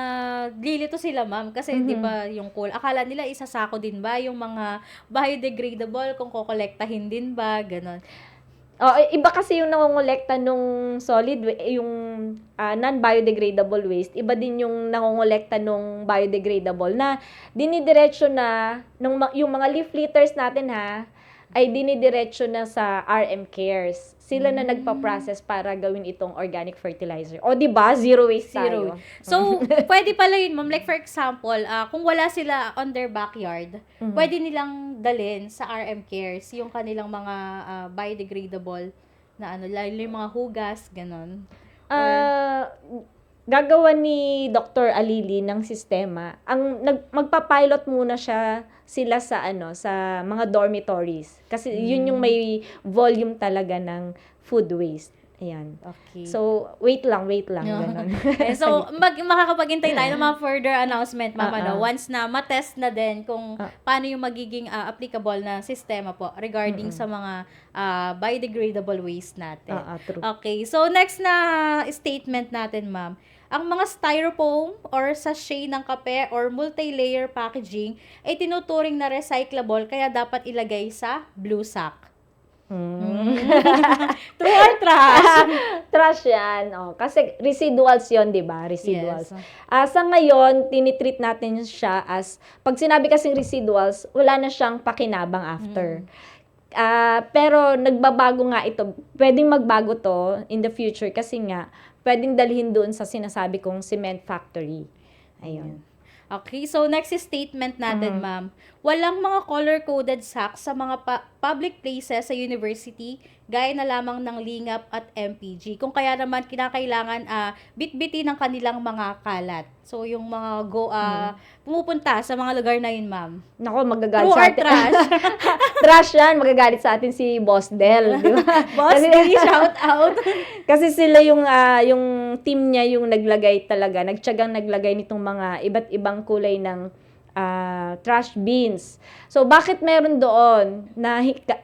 lilito sila, ma'am. Kasi di ba yung akala nila isasako din ba yung mga biodegradable kung kokolektahin din ba, ganon. Iba kasi yung nangongolekta nung solid, yung non-biodegradable waste. Iba din yung nangongolekta nung biodegradable na dinidiretso na, yung mga leaf litters natin ay dinidiretso na sa RM Cares. Sila na nagpa-process para gawin itong organic fertilizer. O, di ba? Zero waste tayo. So, pwede pala yun, ma'am. Like, for example, kung wala sila on their backyard, pwede nilang dalhin sa RM Cares yung kanilang mga biodegradable na lalo yung mga hugas, ganon. Gagawa ni Dr. Alili ng sistema. Magpa-pilot muna sila sa sa mga dormitories kasi yun yung may volume talaga ng food waste. Ayan. Okay. So, wait lang, ganun. So, makakapaghintay tayo ng mga further announcement, ma'am, once na matest na din kung paano yung magiging applicable na sistema po regarding sa mga biodegradable waste natin. True. Okay. So, next na statement natin, ma'am. Ang mga styrofoam or sachet ng kape or multi-layer packaging ay tinuturing na recyclable kaya dapat ilagay sa blue sack. True or trash? Trash yan. Oh, kasi residuals yon, di ba? Residuals. Yes. Sa ngayon, tinitreat natin siya as, pag sinabi kasing residuals, wala na siyang pakinabang after. Pero nagbabago nga ito. Pwedeng magbago to in the future kasi nga, pwedeng dalhin doon sa sinasabi kong cement factory. Ayun. Okay, so next statement natin, ma'am. Walang mga color-coded sacks sa mga public places sa university, gaya na lamang ng Lingap at MPG. Kung kaya naman kinakailangan bit-bitin ng kanilang mga kalat. So, yung mga pumupunta sa mga lugar na yun, ma'am. Nako, magagalit True sa or atin. trash? Trash yan. Magagalit sa atin si Boss Del. Di ba? Boss, Kasi- shout out. Kasi sila yung team niya yung naglagay talaga, nagtiyagang naglagay nitong mga iba't ibang kulay ng trash bins. So, bakit meron doon?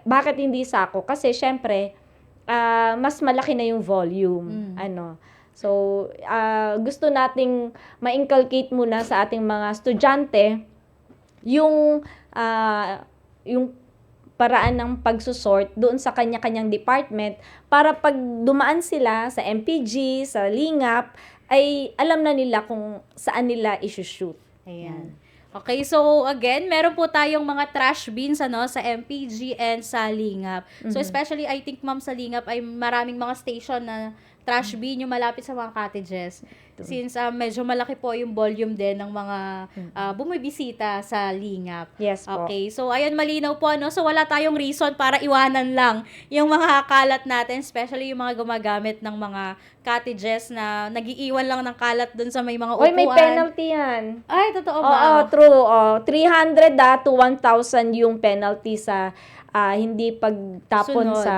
Bakit hindi sako? Kasi, syempre, mas malaki na yung volume. So, gusto nating ma-inculcate muna sa ating mga estudyante yung paraan ng pagsusort doon sa kanya-kanyang department para pag dumaan sila sa MPG, sa Lingap, ay alam na nila kung saan nila isushoot. Ayan. Okay, so again, meron po tayong mga trash bins sa MPG and sa Lingap. So especially, I think, ma'am, sa Lingap ay maraming mga station na trash bin yung malapit sa mga cottages. Since medyo malaki po yung volume din ng mga bumibisita sa Lingap. Yes po. Okay, so ayun, malinaw po, So wala tayong reason para iwanan lang yung mga kalat natin, especially yung mga gumagamit ng mga cottages na nagiiwan lang ng kalat dun sa may mga upuan. Oy, may penalty yan. Ay, totoo Oo, ba? true. 300 to 1,000 yung penalty sa hindi pagtapon Sunod. sa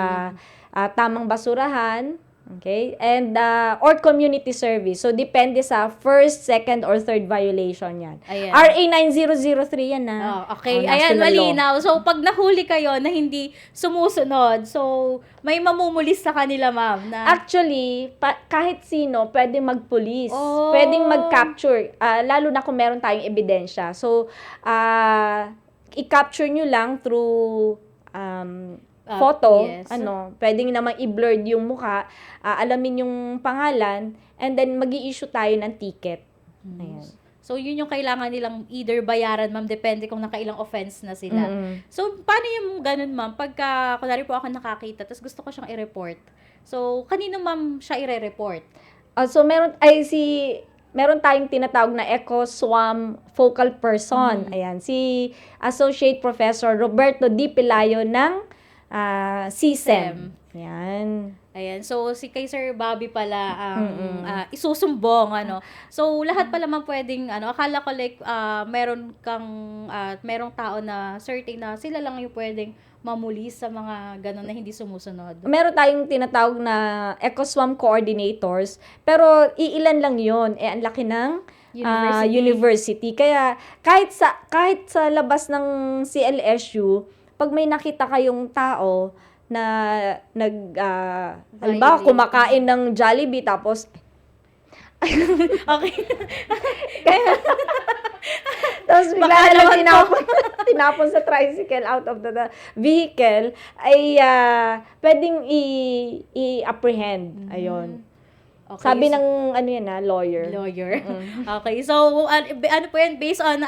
tamang basurahan. Okay? And or community service. So depende sa first, second or third violation yan. Ayan. RA 9003 yan na. Okay, national ayan, law. malinaw. So, pag nahuli kayo na hindi sumusunod, so, may mamumulis sa kanila, ma'am, na... Actually, kahit sino, pwedeng mag-police. Oh. Pwedeng mag-capture. Lalo na kung meron tayong ebidensya. So, i-capture nyo lang through photo. yes. Pwedeng namang i-blurred yung mukha, alamin yung pangalan, and then mag-i-issue tayo ng ticket. Ayan. So, yun yung kailangan nilang either bayaran, ma'am, depende kung nakailang offense na sila. So, paano yung ganun, ma'am? Pagka, kunwari po ako nakakita, tapos gusto ko siyang i-report. So, kanino, ma'am, siya i-report? So, meron tayong tinatawag na EcoSWAM focal person. Ayan, si Associate Professor Roberto D. Pelayo ng CSEM. Ayan. Ayan. So, si kay Sir Bobby pala ang isusumbong, So, lahat pala man pwedeng, akala ko like, merong tao na certain na sila lang yung pwedeng mamulis sa mga gano'n na hindi sumusunod. Meron tayong tinatawag na EcoSWAM coordinators, pero iilan lang yon. Ang laki ng university. Kaya, kahit sa labas ng CLSU, pag may nakita kayong tao na halimbawa, kumakain ng Jollibee, tapos, Okay. tapos bigla Baka na lang naman tinapon sa tricycle out of the vehicle, ay pwedeng i-apprehend. Ayun. Okay, Sabi so- ng lawyer. Lawyer. Okay. So, ano po yan? Based on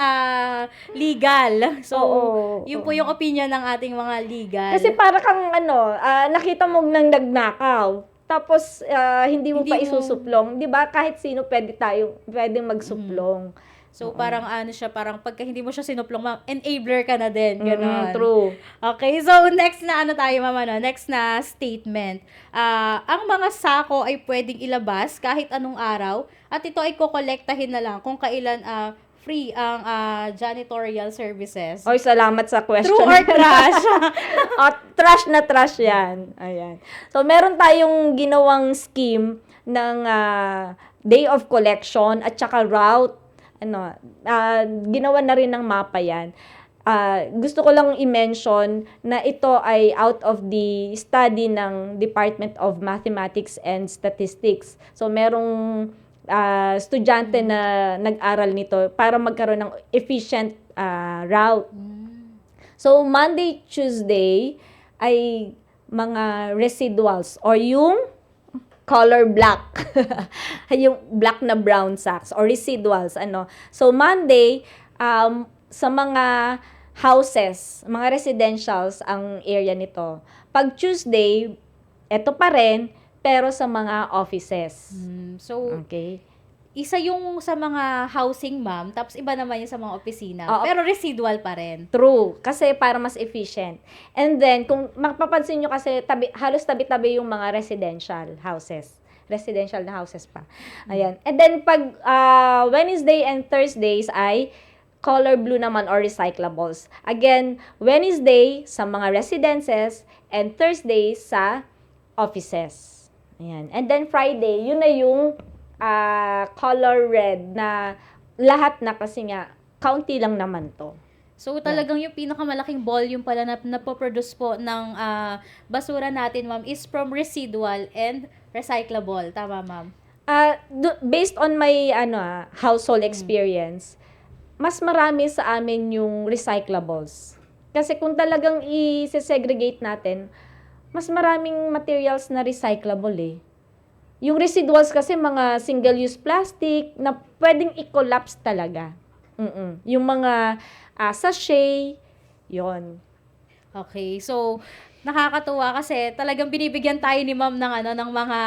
legal. So, yun po yung opinion ng ating mga legal. Kasi para kang nakita mo nang nagnakaw, tapos hindi mo Hindi pa mo- isusuplong. 'Di ba? Kahit sino pwedeng magsuplong. So, parang parang pagka hindi mo siya sinuplong, enabler ka na din. Ganon. True. Okay, so next na tayo, mama, next na statement. Ang mga sako ay pwedeng ilabas kahit anong araw at ito ay kokolektahin na lang kung kailan free ang janitorial services. Oy, salamat sa question. True or trash? Trash na trash yan. Ayan. So, meron tayong ginawang scheme ng day of collection at saka route. Ginawa na rin ng mapa yan. Gusto ko lang i-mention na ito ay out of the study ng Department of Mathematics and Statistics. So, merong estudyante na nag-aral nito para magkaroon ng efficient route. So, Monday, Tuesday ay mga residuals or yung color black. Yung black na brown sacks or residuals, ano. So, Monday, sa mga houses, mga residentials ang area nito. Pag Tuesday, eto pa rin, pero sa mga offices. So, Okay? isa yung sa mga housing, ma'am, tapos iba naman yung sa mga opisina. Oo. Pero residual pa rin. True. Kasi para mas efficient. And then, kung mapapansin nyo kasi, halos tabi-tabi yung mga residential houses. Residential na houses pa. Ayan. And then, pag Wednesday and Thursdays ay color blue naman or recyclables. Again, Wednesday sa mga residences and Thursday sa offices. Ayan. And then, Friday, yun na yung color red na lahat na kasi nga, county lang naman to. So, talagang yung pinakamalaking volume pala na napoproduce po ng basura natin, ma'am, is from residual and recyclable. Tama, ma'am? Based on my household experience, mas marami sa amin yung recyclables. Kasi kung talagang i-segregate natin, mas maraming materials na recyclable eh. Yung residuals kasi mga single-use plastic na pwedeng i-collapse talaga. Yung mga sachet, yon. Okay. So, nakakatuwa kasi talagang binibigyan tayo ni ma'am ng mga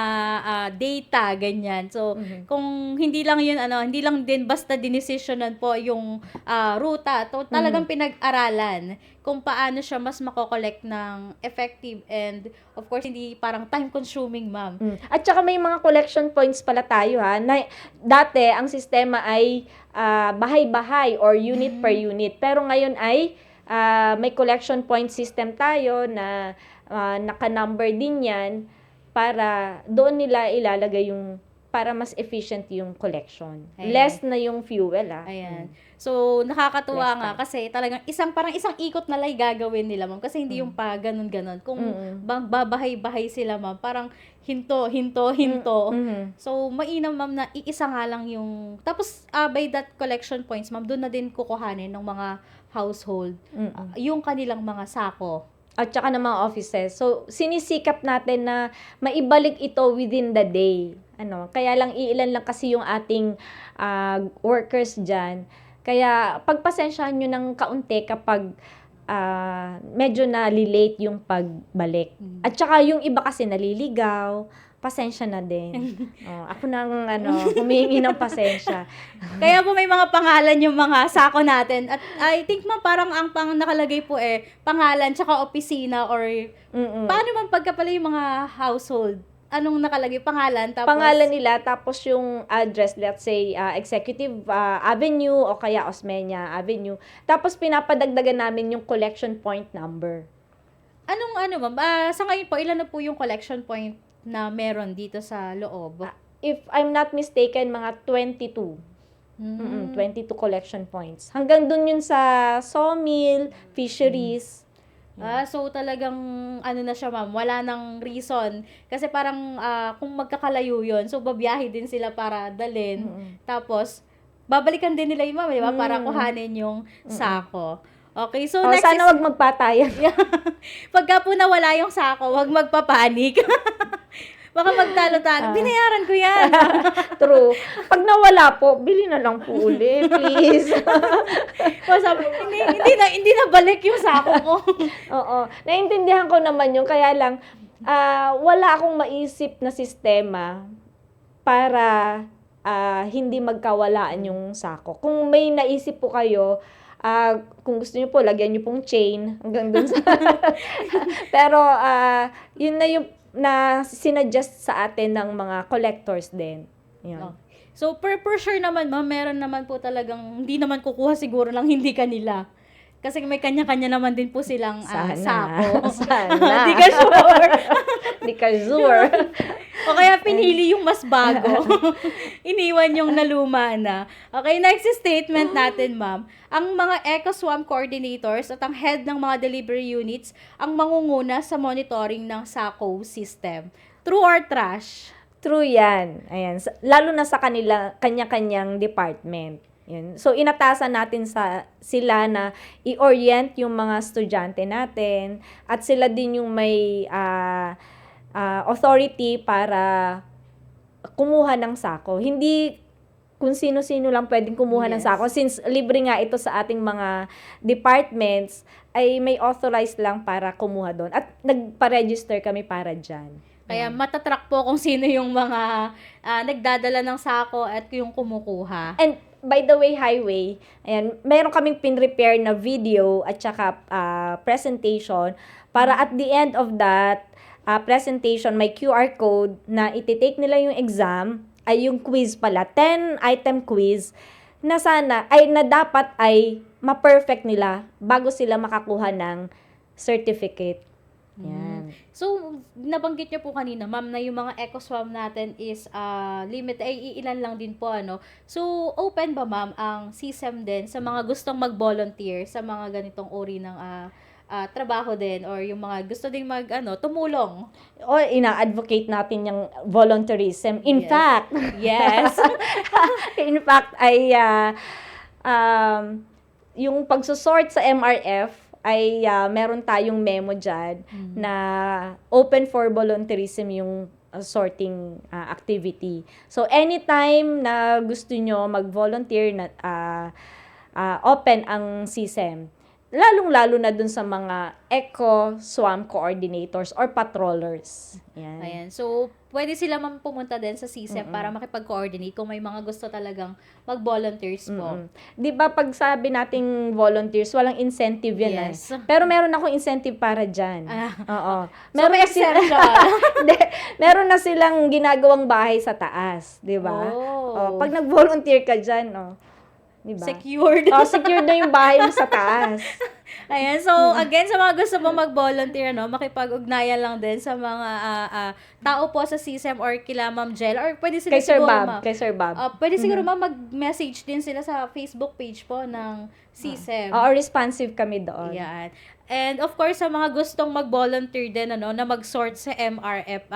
data, ganyan. So, kung hindi lang yun, hindi lang din basta dinesisyonan po yung ruta. To, talagang pinag-aralan kung paano siya mas makokollect ng effective and of course, hindi parang time-consuming, ma'am. At saka may mga collection points pala tayo ha. Na, dati, ang sistema ay bahay-bahay or unit per unit. Pero ngayon ay may collection point system tayo na naka-number din yan para doon nila ilalagay yung para mas efficient yung collection. Ayan. Less na yung fuel Ayan. So, nakakatuwa Less nga time. kasi talagang parang isang ikot na lang gagawin nila, ma'am. Kasi hindi yung pa ganun-ganon. Kung babahay-bahay sila, ma'am, parang hinto. So, mainam, ma'am, na iisa nga lang yung... Tapos, by that collection points, ma'am, doon na din kukuhanin ng mga household yung kanilang mga sako. At saka ng mga offices. So, sinisikap natin na maibalik ito within the day. Kaya lang iilan lang kasi yung ating workers dyan. Kaya pagpasensyahan nyo ng kaunti kapag medyo na-late yung pagbalik. At saka yung iba kasi naliligaw, pasensya na din. Ako nang humihingi ng pasensya. Kaya po may mga pangalan yung mga sako natin. At I think, ma'am, parang ang nakalagay po pangalan tsaka opisina or paano man pagka pala yung mga household? Anong nakalagay? Pangalan? Tapos, Pangalan nila, tapos yung address, let's say, Executive Avenue o kaya Osmeña Avenue. Tapos pinapadagdagan namin yung collection point number. Ma'am? Sa ngayon po, ilan na po yung collection point na meron dito sa loob? If I'm not mistaken, mga 22. 22 collection points. Hanggang dun yun sa sawmill, fisheries. So talagang na siya, ma'am, wala nang reason. Kasi parang kung magkakalayo yun, so babiyahe din sila para dalhin. Tapos, babalikan din nila yung ma'am, di ba? Para kuhanin yung sako. Okay, so next Sana wag magpatayan. Pagka po nawala yung sako, wag magpapanik. Baka magtalo-talo. Binayaran ko yan. True. Pag nawala po, bili na lang po uli, please. O sabi, hindi na balik yung sako ko. Oo. Naintindihan ko naman yun. Kaya lang, wala akong maisip na sistema para hindi magkawalaan yung sako. Kung may naisip po kayo, kung gusto niyo po, lagyan niyo pong chain hanggang dun sa... Pero, yun na yung na sinuggest sa atin ng mga collectors din. Yun. So, per sure naman, ma'am, meron naman po talagang, hindi naman kukuha siguro lang hindi kanila. Kasi may kanya-kanya naman din po silang sako. Sana. Hindi ka sure. Hindi ka sure. O kaya pinili yung mas bago. Iniwan yung naluma na. Okay, next statement natin, ma'am. Ang mga eco-swamp coordinators at ang head ng mga delivery units ang mangunguna sa monitoring ng sako system. True or trash? True yan. Ayan. Lalo na sa kanya-kanyang department. Yun. So, inatasan natin sila na i-orient yung mga estudyante natin at sila din yung may authority para kumuha ng sako. Hindi kung sino-sino lang pwedeng kumuha ng Yes. sako. Since libre nga ito sa ating mga departments, ay may authorized lang para kumuha doon. At nagpa-register kami para dyan. Kaya matatrack po kung sino yung mga nagdadala ng sako at yung kumukuha. And by the way, Highway, ayan, meron kaming pin-prepare na video at saka presentation para at the end of that presentation, may QR code na ititake nila yung exam, ay yung quiz pala, 10-item quiz, na sana, ay na dapat ay ma-perfect nila bago sila makakuha ng certificate. Yan. So, nabanggit niyo po kanina, ma'am, na yung mga EcoSwam natin is limit, ay ilan lang din po, ano. So, open ba, ma'am, ang CSEM din sa mga gustong mag-volunteer sa mga ganitong uri ng trabaho din or yung mga gusto ding tumulong? O, ina-advocate natin yung volunteerism. In Yes. fact, Yes. in fact, ay yung pagsusort sa MRF, ay meron tayong memo dyan na open for volunteerism yung sorting activity. So, anytime na gusto nyo mag-volunteer, na open ang CSEM. Lalong-lalo na dun sa mga eco-swam coordinators or patrollers. Yan. Ayan. So, pwede sila ma'am pumunta din sa CSEP para makipag-coordinate kung may mga gusto talagang mag-volunteers po. Di ba pag sabi nating volunteers, walang incentive yan. Yes. Pero meron akong incentive para dyan. Oo. So, may na sila- exception. Hindi, meron na silang ginagawang bahay sa taas. Di ba? Oh. Pag nag-volunteer ka dyan, di ba? Secured. Secured na yung bahay mo sa taas. Ayan, so again, sa mga gusto mo mag-volunteer, makipag-ugnayan lang din sa mga tao po sa CSEM or kila Ma'am Jel, or pwede sila Kay Sir siguro, Bob. ma'am, Kay Sir Bob. pwede siguro ma'am mag-message din sila sa Facebook page po ng CSEM. Oo, responsive kami doon. Yan. And of course, sa mga gustong mag-volunteer din, na mag-sort sa MRF,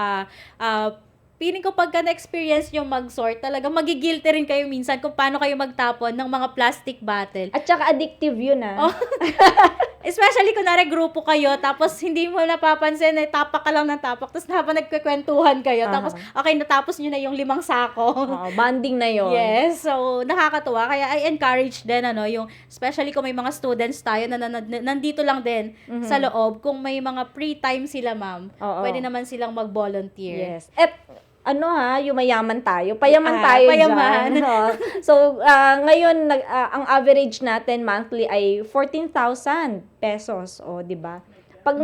feeling ko pagka na-experience nyo mag-sort, talagang magigilty rin kayo minsan kung paano kayo magtapon ng mga plastic bottle. At saka addictive yun, Especially kung grupo kayo, tapos hindi mo napapansin, tapak ka lang ng tapak, tapos habang nagkukwentuhan kayo, tapos okay, natapos nyo na yung 5 sako. Oo, bonding na yun. Yes, so nakakatuwa. Kaya I encourage din, yung, especially kung may mga students tayo na nandito lang din sa loob, kung may mga free time sila, ma'am, Oo. pwede naman silang mag-volunteer. Yes. At yumayaman tayo. Payaman tayo payaman. dyan. So, ngayon, ang average natin monthly ay 14,000 pesos. O, di ba? Pag,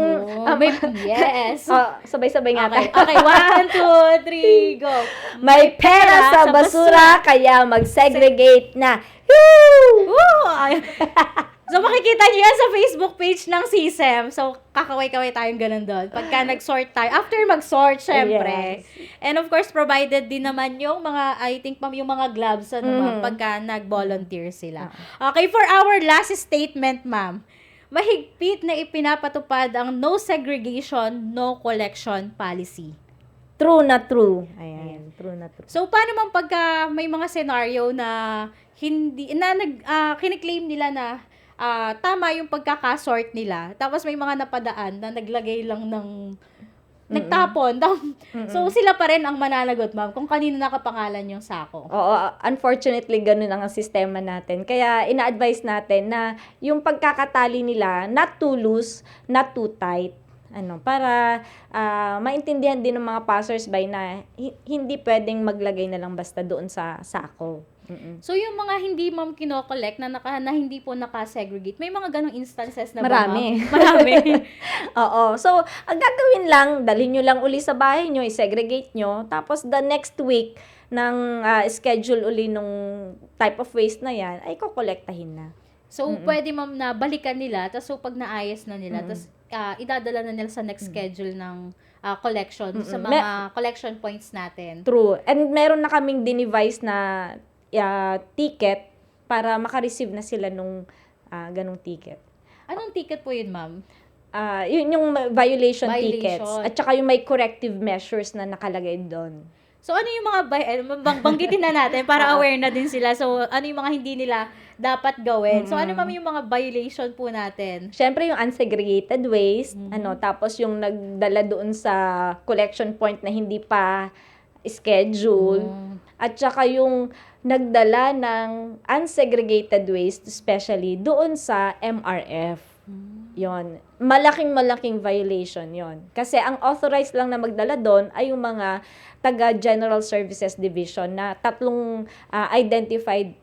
Yes. sabay-sabay nga Okay, tayo. okay, 1, 2, 3, go. May pera sa basura, kaya mag-segregate na. Woo! Woo! Ay. So, makikita nyo yan sa Facebook page ng CSEM. So, kakaway-kaway tayong ganun doon. Pagka nag-sort tayo. After mag-sort, syempre. Yes. And of course, provided din naman yung mga, I think, ma'am, yung mga gloves, ma'am, pagka nag-volunteer sila. Okay, for our last statement, ma'am, mahigpit na ipinapatupad ang no segregation, no collection policy. True na true. Ayan, true na true. So, paano man pagka may mga scenario na kiniklaim nila na tama yung pagkakasort nila, tapos may mga napadaan na naglagay lang ng nagtapon. So, sila pa rin ang mananagot, ma'am, kung kanino nakapangalan yung sako. Oo, unfortunately, ganun ang sistema natin. Kaya, ina-advise natin na yung pagkakatali nila, not too loose, not too tight. Para maintindihan din ng mga passersby na hindi pwedeng maglagay na lang basta doon sa sako. So, yung mga hindi, ma'am, kinokollect na hindi po naka-segregate, may mga ganong instances na Marami. ba, ma'am? Marami. Oo. So, ang gagawin lang, dalhin nyo lang uli sa bahay nyo, i-segregate nyo, tapos the next week ng schedule uli nung type of waste na yan, ay kukolektahin na. So, pwede, ma'am, na balikan nila, tapos so, pag naayos na nila, tapos idadala na nila sa next schedule ng collection, sa mga collection points natin. True. And meron na kaming dinevise na ticket para makareceive na sila nung ganong ticket. Anong ticket po yun, ma'am? Yun yung violation tickets. Violation. At saka yung may corrective measures na nakalagay doon. So, ano yung mga banggitin na natin para aware na din sila. So, ano yung mga hindi nila dapat gawin. So, ano ma'am yung mga violation po natin? Siyempre yung unsegregated waste, tapos yung nagdala doon sa collection point na hindi pa schedule, at saka yung nagdala ng unsegregated waste, especially doon sa MRF. Yon, malaking violation yon. Kasi ang authorized lang na magdala doon ay yung mga taga General Services Division na 3 identified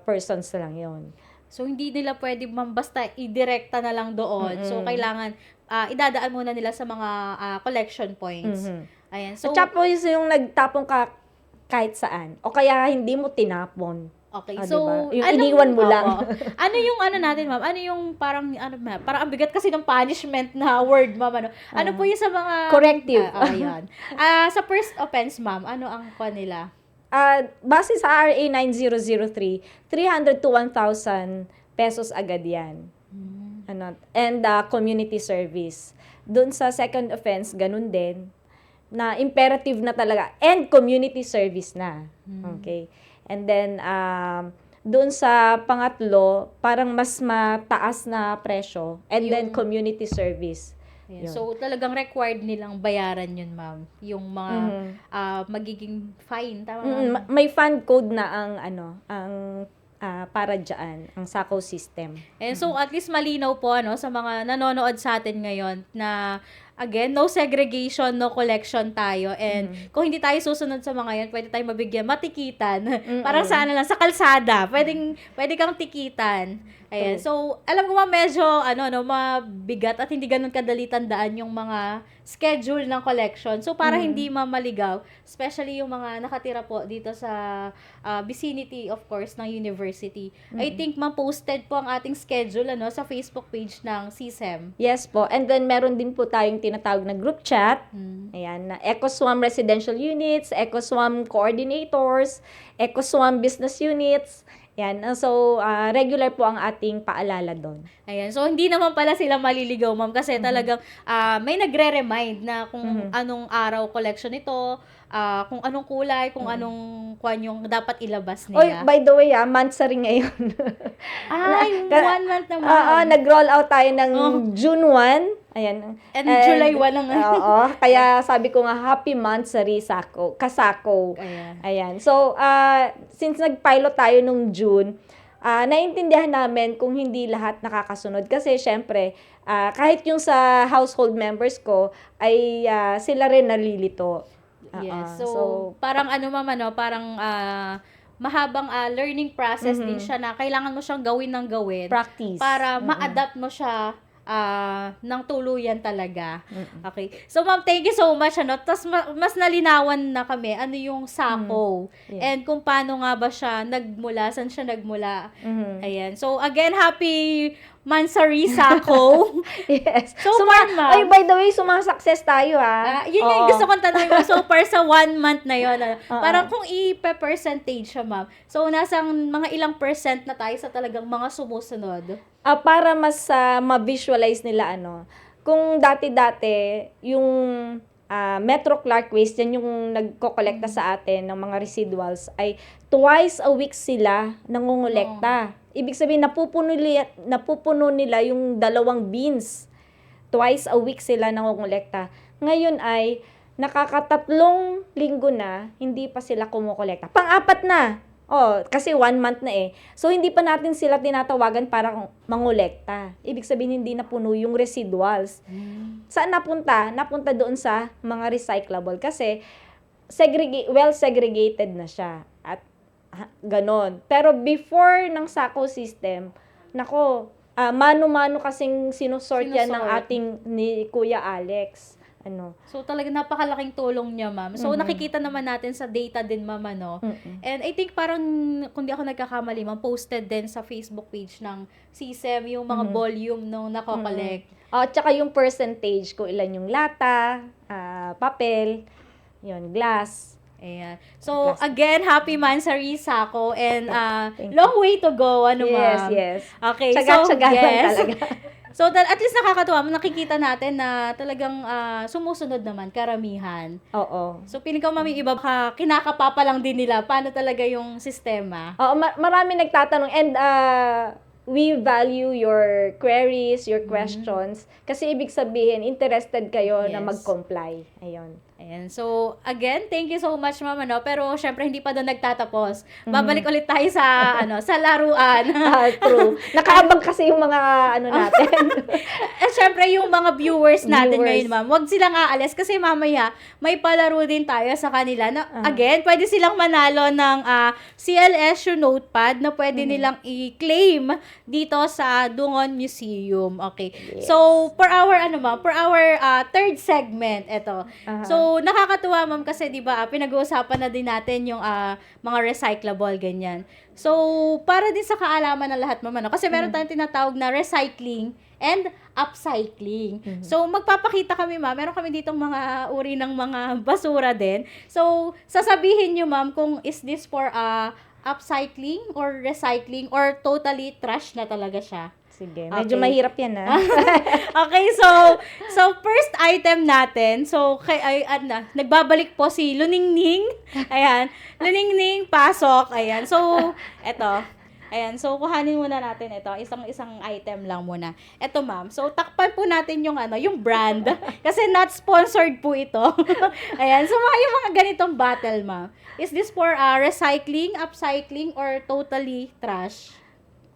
persons lang yon. So, hindi nila pwede basta i-direkta na lang doon. So, kailangan idadaan muna nila sa mga collection points. Ayan. So, At saka yung nagtapon ka kahit saan. O kaya hindi mo tinapon. okay. Ah, So, diba? Yung iniwan mo lang. oo. Ano yung natin, ma'am? Ano yung parang parang ang bigat kasi ng punishment na word, ma'am, ano? Ano po yung sa mga Corrective. Ayan. Sa first offense, ma'am, ano ang nila? Base sa RA 9003, 300 to 1,000 pesos agad yan. And community service. Doon sa second offense, ganun din. Na imperative na talaga. And community service na. Okay. And then, doon sa pangatlo, parang mas mataas na presyo. And then, community service. Ayan. Yun. So, talagang required nilang bayaran yun, ma'am. Yung mga magiging fine. Tama ba? May fund code na ang para dyan, ang SACO system. And so, at least malinaw po, sa mga nanonood sa atin ngayon na, again, no segregation, no collection tayo. And kung hindi tayo susunod sa mga yan, pwede tayo mabigyan, matikitan. Parang sa sa kalsada. Pwede kang tikitan. Ayan. So, alam ko medyo, mabigat at hindi ganun kadali tandaan yung mga schedule ng collection. So, para hindi mamaligaw, especially yung mga nakatira po dito sa vicinity, of course, ng university. I think, posted po ang ating schedule, sa Facebook page ng CSEM. Yes po. And then, meron din po tayong tinatawag na group chat. Ayan, na EcoSwam Residential Units, EcoSwam Coordinators, EcoSwam Business Units. Yan. So, regular po ang ating paalala doon. Ayan. So, hindi naman pala sila maliligaw, ma'am, kasi talagang may nagre-remind na kung anong araw collection ito, kung anong kulay, kung anong kwan yung dapat ilabas Oy, nila. by the way, monthsary ngayon. Ay, 1 month naman. Nag-roll out tayo ng June 1. Ayan. And July 1 lang. Oo. Kaya sabi ko nga, happy monthsary kasako. Ayan. So, since nag-pilot tayo nung June, naintindihan namin kung hindi lahat nakakasunod. Kasi, syempre, kahit yung sa household members ko, ay sila rin nalilito. Yes. So, parang parang mahabang learning process din siya na kailangan mo siyang gawin ng gawin. Practice. Para ma-adapt mo siya ng tuluyan talaga. Okay. So, ma'am, thank you so much. Tapos, mas nalinawan na kami ano yung SACO. And kung paano nga ba siya nagmula, saan siya nagmula. Ayan. So, again, happy Mansari SACO. Yes. So far, ma'am. Ay, by the way, sumasukses tayo, ha? Yun yung gusto kong tanongin mo. So, far sa 1 month na yun, parang kung i-percentage siya, ma'am. So, nasang mga ilang percent na tayo sa talagang mga sumusunod? Para mas ma-visualize nila, kung dati-dati, yung Metro Clark Waste, yan yung nagko-kolekta sa atin ng mga residuals, ay twice a week sila nangongolekta. Ibig sabihin, napupuno nila yung 2 bins. Twice a week sila nangongolekta. Ngayon ay, nakaka3 linggo na, hindi pa sila kumukolekta. Pang-4 na. Kasi 1 month na eh. So, hindi pa natin sila tinatawagan para mangolekta. Ibig sabihin, hindi napuno yung residuals. Saan napunta? Napunta doon sa mga recyclable. Kasi, well-segregated na siya. At ganon. Pero before ng SACO system, mano-mano kasing sinusort yan ng ating ni Kuya Alex. So, talaga napakalaking tulong niya, ma'am. So, nakikita naman natin sa data din, ma'am, And I think parang, kung di ako nagkakamali, ma'am, posted din sa Facebook page ng CSEM yung mga volume nung nako-collect. Tsaka yung percentage, kung ilan yung lata, papel, glass. Ayan. So, again, happy Mansari SACO and long way to go, ma'am? Yes. Okay, Tsaga-tsagahan talaga. So, at least nakakatuwa, nakikita natin na talagang sumusunod naman, karamihan. Oo. So, piling ko, mami, iba kinakapapa lang din nila. Paano talaga yung sistema? Oo, marami nagtatanong and we value your queries, your questions kasi ibig sabihin interested kayo na Yes. mag-comply. Ayun. Ayan. So, again, thank you so much, ma'am, ano? Pero, syempre, hindi pa doon nagtatapos. Babalik ulit tayo sa, sa laruan. True. Nakaabang kasi yung mga natin. At syempre, yung mga viewers natin Viewers. ngayon, ma'am, huwag silang aalis kasi mamaya, may palaro din tayo sa kanila na, again, pwede silang manalo ng CLSU notepad na pwede nilang i-claim dito sa Dungon Museum. Okay. Yes. So, for our third segment, ito. So, nakakatuwa, ma'am, kasi, di ba, pinag-uusapan na din natin yung mga recyclable, ganyan. So, para din sa kaalaman ng lahat, ma'am, ano? Kasi meron tayong tinatawag na recycling and upcycling. So, magpapakita kami, ma'am. Meron kami ditong mga uri ng mga basura din. So, sasabihin nyo, ma'am, kung is this for upcycling or recycling or totally trash na talaga siya. Sige, medyo Okay. mahirap yan Okay, so first item natin. So nagbabalik po si Luningning. Ayan, Luningning pasok. Ayan. So eto. Ayan, so kuhanin muna natin ito. Isang item lang muna. Eto, ma'am. So takpan po natin yung yung brand kasi not sponsored po ito. Ayan, so yung mga ganitong bottle, ma'am. Is this for recycling, upcycling or totally trash?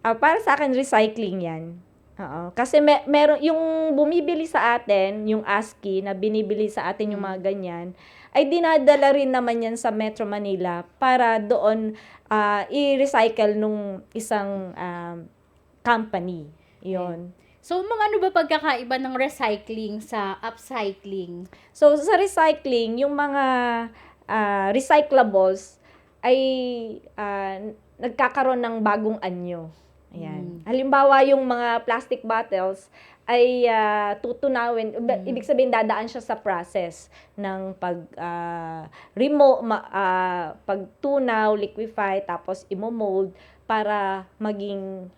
Para sa akin, recycling yan. Oo. Kasi meron, yung bumibili sa atin, yung ASCII na binibili sa atin yung mga ganyan, ay dinadala rin naman yan sa Metro Manila para doon i-recycle nung isang company. Yun. So, mga ano ba pagkakaiba ng recycling sa upcycling? So, sa recycling, yung mga recyclables ay nagkakaroon ng bagong anyo. Ayan. Halimbawa, yung mga plastic bottles ay tutunawin, ibig sabihin dadaan siya sa process ng pagtunaw, liquefy, tapos imo-mold para maging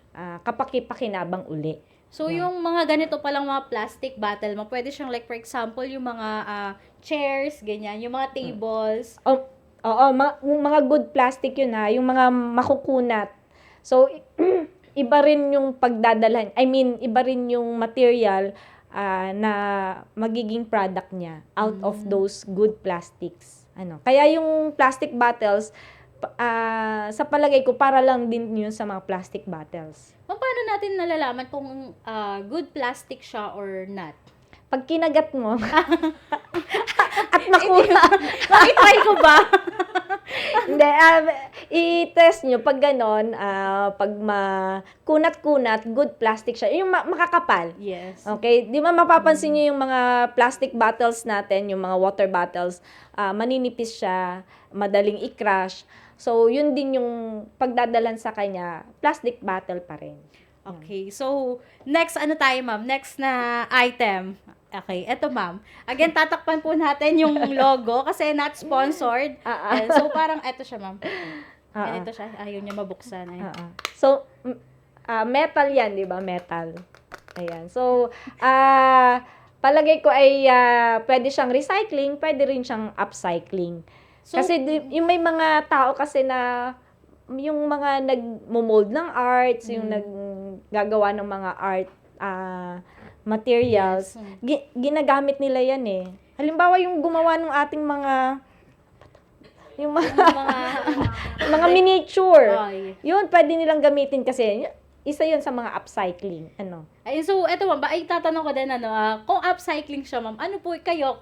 kapaki-pakinabang uli. So, yung mga ganito palang mga plastic bottle, pwede siyang like for example, yung mga chairs, ganyan, yung mga tables. Oo, mga good plastic yun yung mga makukunat. So, iba rin yung pagdadalhan. I mean, iba rin yung material na magiging product niya out of those good plastics. Kaya yung plastic bottles, sa palagay ko, para lang din yun sa mga plastic bottles. Paano natin nalalaman kung good plastic siya or not? Pag kinagat mo, at makuna, Makitry ko ba? hindi, i-test nyo pag ganon, pag kunat-kunat, good plastic siya. Yung makakapal. Yes. Okay? Di ba mapapansin nyo yung mga plastic bottles natin, yung mga water bottles, maninipis siya, madaling i-crush. So, yun din yung pagdadalan sa kanya, plastic bottle pa rin. Okay, so next tayo, ma'am? Next na item. Okay, eto, ma'am. Again, tatakpan po natin yung logo kasi not sponsored. And so parang eto siya, ma'am. Ganito siya. Ayaw niya mabuksan. So, metal yan, di ba? Metal. Ayan. So, palagay ko ay pwede siyang recycling, pwede rin siyang upcycling. So, Kasi yung may mga tao kasi na yung mga nag-mold ng arts, yung naggagawa ng mga art materials, ginagamit nila yan Halimbawa yung gumawa ng ating mga mga miniature. Yun, pwede nilang gamitin kasi isa yun sa mga upcycling. Ay, so eto, ma'am, tatanong ko din kung upcycling siya, ma'am, ano po kayo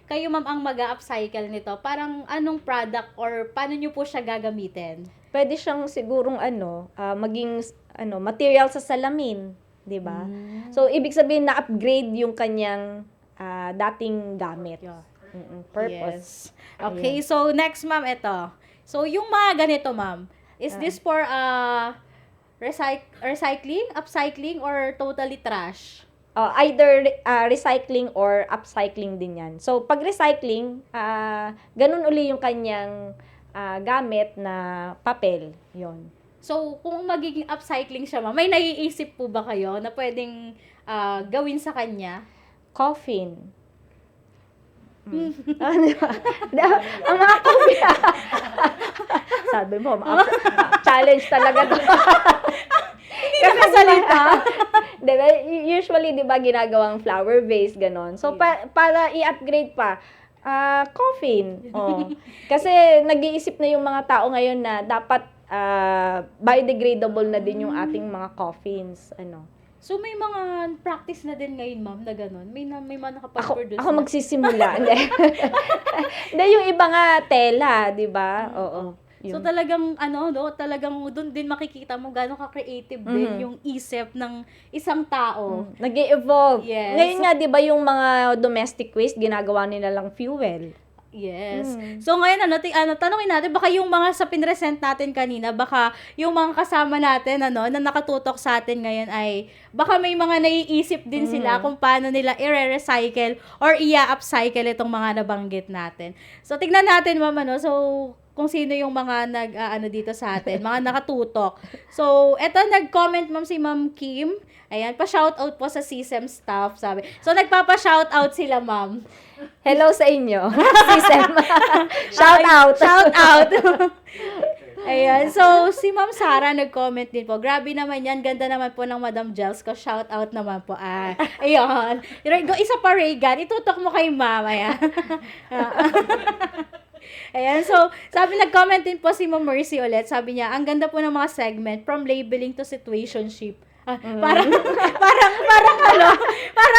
kayo, ma'am, ang mag-upcycle nito, parang anong product or paano niyo po siya gagamitin? Pwede siyang sigurong maging material sa salamin, 'di ba? So ibig sabihin na upgrade yung kanyang dating gamit. Purpose. Yes. Okay, so next, ma'am, ito. So yung mga ganito, ma'am, is this for recycling, upcycling, or totally trash? Either recycling or upcycling din yan. So pag recycling, ganun uli yung kanyang gamit na papel. Yon. So, kung magiging upcycling siya, ma'am, may naiisip po ba kayo na pwedeng gawin sa kanya? Coffin. Diba? Ang mga coffin. Sabi mo, challenge talaga to. Hindi nakasalita. Diba, usually, di ba, ginagawang flower vase, ganon. So, para i-upgrade pa, coffin. Oh. Kasi, nag-iisip na yung mga tao ngayon na dapat biodegradable na din yung ating mga coffins. Ano. So, may mga practice na din ngayon, ma'am, na gano'n? May mga nakapag-produce Ako magsisimula. Hindi. Hindi, yung iba nga, tela, di ba? Oo. So, talagang, talagang doon din makikita mo gano'ng ka-creative din yung isip ng isang tao. Nag-i-evolve. Yes. Ngayon nga, di ba, yung mga domestic waste, ginagawa nila lang fuel. Yes. So ngayon tanungin natin baka yung mga sa pinresent natin kanina, baka yung mga kasama natin na nakatutok sa atin ngayon ay baka may mga naiisip din sila kung paano nila i-recycle or i-upcycle itong mga nabanggit natin. So tignan natin ma'am so kung sino yung mga dito sa atin, mga nakatutok. So eto nag-comment ma'am si Ma'am Kim. Ayan, pa-shoutout po sa CSEM staff, sabi. So, nagpapa-shoutout sila, ma'am. Hello sa inyo. CSEM. Shoutout. Shoutout. Ayan, so, si Ma'am Sara nag-comment din po. Grabe naman yan. Ganda naman po ng Madam Gels ko. Shoutout naman po. Ayan. Isa pa, Reagan. Itutok mo kay Ma'am. Ayan. Ayan, so, nag-comment din po si Ma'am Mercy ulit. Sabi niya, ang ganda po ng mga segment from labeling to situationship. Parang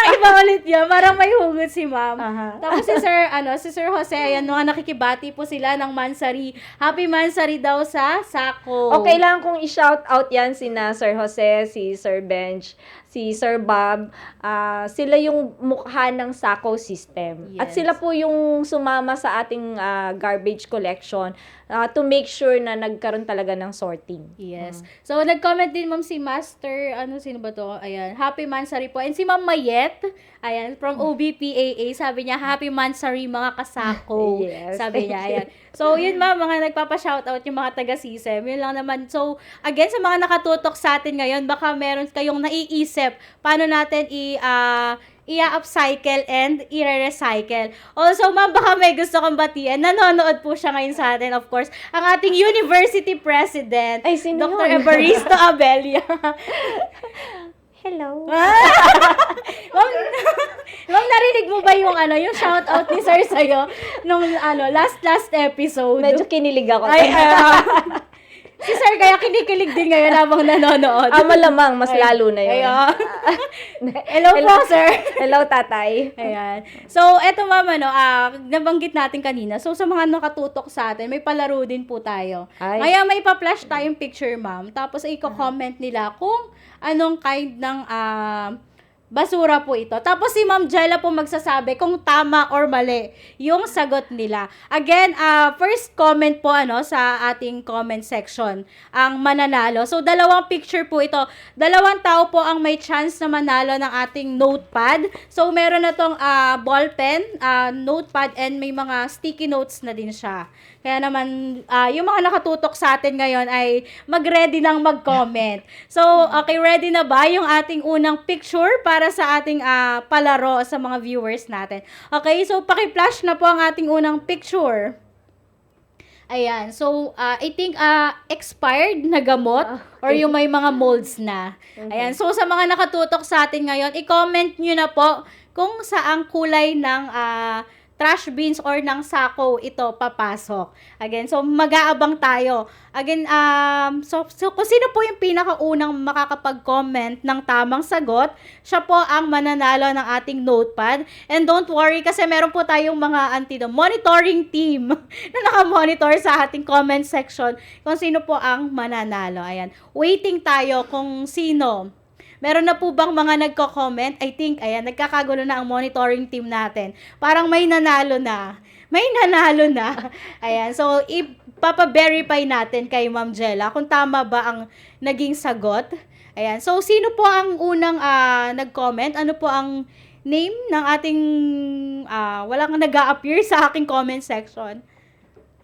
iba ulit yun. Parang may hugot si ma'am. Tapos si Sir Jose, ayan, mga nakikibati po sila ng Mansari. Happy Mansari daw sa Sako. Okay lang kung i-shout out yan sina Sir Jose, si Sir Benj, si Sir Bob. Sila yung mukha ng Sako system. Yes. At sila po yung sumama sa ating garbage collection to make sure na nagkaroon talaga ng sorting. Yes. So, nag-comment din ma'am si Master, sino ba to? Ayan, Happy Mansari po. And si Ma'am Mayet, ayan, from OBPAA, sabi niya, Happy Mansari mga kasako. Yes. Sabi niya, ayan. So, yun ma'am, mga nagpapa-shoutout yung mga taga-CSEM. Yun lang naman. So, again, sa mga nakatutok sa atin ngayon, baka meron kayong naiisip paano natin i-upcycle and i-recycle. Also, ma'am, baka may gusto kong batiin. Nanonood po siya ngayon sa atin, of course, ang ating university president, Ay, sino Dr. yun? Evaristo Abelia. Hello. Ma'am, narinig mo ba yung shoutout ni Sir sa'yo nung last episode? Medyo kinilig ako. Ay, si Sir kaya kinikilig din ngayon habang nanonood. Malamang, mas lalo na yun. Hello po, sir. Hello, tatay. Ayan. So, eto ma'am, nabanggit natin kanina. So, sa mga nakatutok sa atin, may palaro din po tayo. Ay. Kaya may pa-flash tayong picture, ma'am. Tapos, i-comment nila kung anong kind ng basura po ito. Tapos si Ma'am Jella po magsasabi kung tama or mali yung sagot nila. Again, first comment po sa ating comment section ang mananalo. So, dalawang picture po ito. Dalawang tao po ang may chance na manalo ng ating notepad. So, meron na tong ballpen, notepad, and may mga sticky notes na din siya. Kaya naman, yung mga nakatutok sa atin ngayon ay mag-ready nang mag-comment. So, okay, ready na ba yung ating unang picture para sa ating palaro sa mga viewers natin? Okay, so paki-flash na po ang ating unang picture. Ayan, so I think expired na gamot or yung may mga molds na. Ayan, so sa mga nakatutok sa atin ngayon, i-comment nyo na po kung saang kulay ng trash bins or ng sako ito papasok. Again, so mag-aabang tayo. Again, so kung sino po yung pinakaunang makakapag-comment ng tamang sagot, siya po ang mananalo ng ating notepad. And don't worry kasi meron po tayong mga monitoring team na nakamonitor sa ating comment section kung sino po ang mananalo. Ayan, waiting tayo kung sino. Meron na po bang mga nagko-comment? I think, ayan, nagkakagulo na ang monitoring team natin. Parang may nanalo na. May nanalo na. Ayan, so, ipapa-verify natin kay Ma'am Jella kung tama ba ang naging sagot. Ayan, so, sino po ang unang nag-comment? Ano po ang name ng ating, walang nag-a-appear sa aking comment section.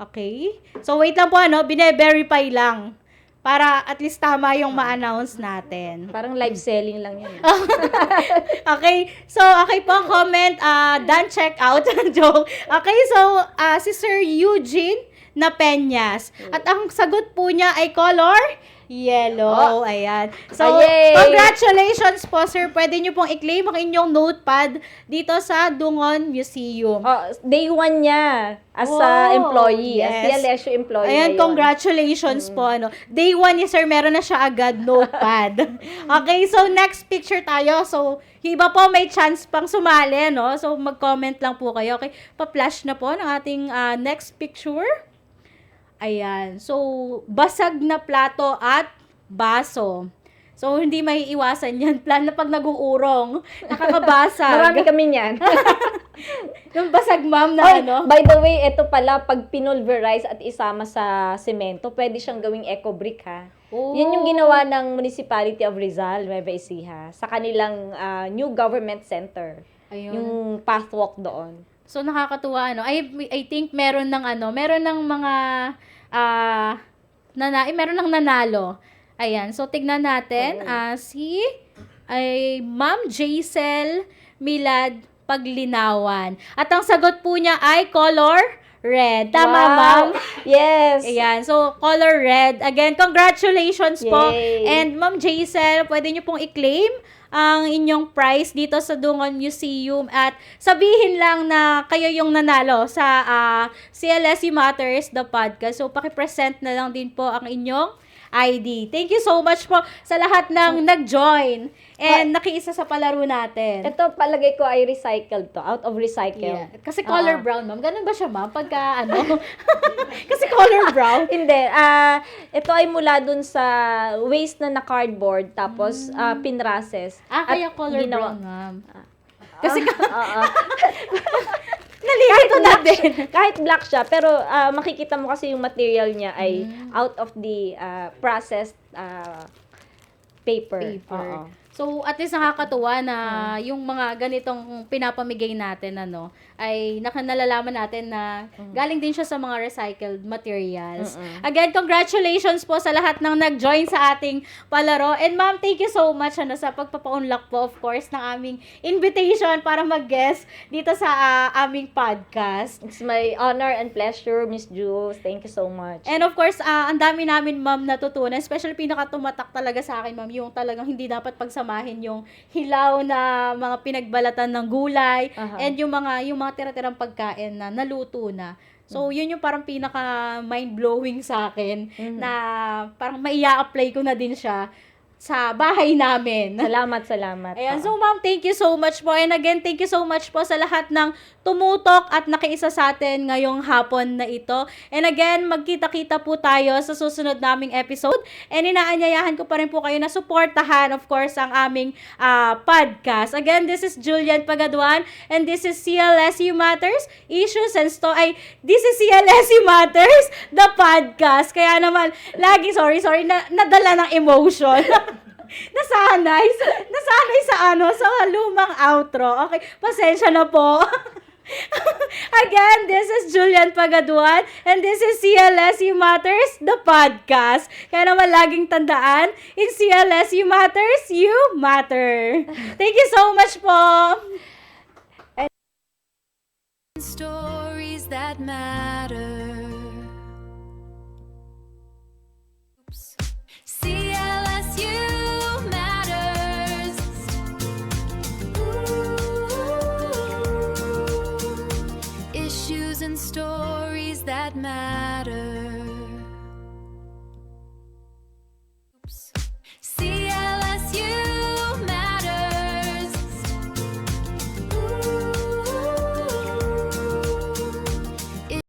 Okay? So, wait lang po, bine-verify lang. para at least tama yung ma-announce natin. Parang live selling lang yun. Okay, so okay po, comment, done, check out. Joke. Okay, so si Sir Eugene na Peñas. At ang sagot po niya ay color yellow. Ayan. So, Yay! congratulations po, sir. Pwede nyo pong i-claim ang inyong notepad dito sa Dungon Museum. Day 1 niya as a employee, as the LSU employee. Ayan, ngayon. congratulations po. Day 1 ni sir, meron na siya agad notepad. Okay, so next picture tayo. So, yung iba po may chance pang sumali, no? So, mag-comment lang po kayo. Okay, pa-flash na po ng ating next picture. Ayan. So, basag na plato at baso. So, hindi may iwasan yan. Plan na pag nag-uurong, nakakabasag. Marami kami niyan. Yung basag, ma'am, na Oy, ano. by the way, ito pala, pag pinulverize at isama sa semento, pwede siyang gawing eco brick, ha? Oh. Yan yung ginawa ng Municipality of Rizal, Nueva Ecija, sa kanilang new government center. Ayun. Yung pathwalk doon. So, nakakatuwa, ano. I think meron ng mga, meron ng nanalo. Ayan. So, tignan natin. Ay Ma'am Jaisel Milad Paglinawan. At ang sagot po niya ay color red. Tama, Wow. ma'am? Yes. Ayan. So, color red. Again, congratulations po. Yay. And Ma'am Jaisel, pwede niyo pong i-claim ang inyong prize dito sa Dungon Museum at sabihin lang na kayo yung nanalo sa CLSU Matters, the podcast. So, pakipresent na lang din po ang inyong ID. Thank you so much po sa lahat ng nag-join and nakiisa sa palaro natin. Ito, palagay ko ay recycled to. Out of recycle. Yeah. Kasi color brown, ma'am. Ganun ba siya, ma'am? Pagka, Kasi color brown. Hindi. Ito ay mula dun sa waste na cardboard tapos pinrases. Kaya color brown, ma'am. Kasi Nalilito natin. kahit black siya, pero makikita mo kasi yung material niya ay out of the processed paper. Oo. So, at least nakakatuwa na yung mga ganitong pinapamigay natin, ay nalalaman natin na galing din siya sa mga recycled materials. Again, congratulations po sa lahat ng nag-join sa ating palaro. And ma'am, thank you so much sa pagpapa-unlock po, of course, ng aming invitation para mag-guest dito sa aming podcast. It's my honor and pleasure, Miss Jules. Thank you so much. And of course, ang dami namin, ma'am, natutunan. Especially pinakatumatak talaga sa akin, ma'am, yung talagang hindi dapat pagsamahin yung hilaw na mga pinagbalatan ng gulay and yung mga tira-tirang pagkain na naluto na. So, yun yung parang pinaka mind-blowing sa akin na parang maia-apply ko na din siya sa bahay namin. Salamat. Ayan, so ma'am, thank you so much po. And again, thank you so much po sa lahat ng tumutok at nakiisa sa atin ngayong hapon na ito. And again, magkita-kita po tayo sa susunod naming episode. And inaanyayahan ko pa rin po kayo na suportahan, of course, ang aming podcast. Again, this is Julian Pagaduan and this is CLSU Matters, Issues and this is CLSU Matters, the podcast. Kaya naman, lagi, sorry, nadala ng emotion. Nasanay sa lumang outro. Okay, pasensya na po. Again, this is Julian Pagaduan and this is CLSU Matters, the podcast. Kaya naman laging tandaan, in CLSU Matters, you matter. Thank you so much po. Stories that matter. CLSU matters. Ooh. Issues and stories that matter.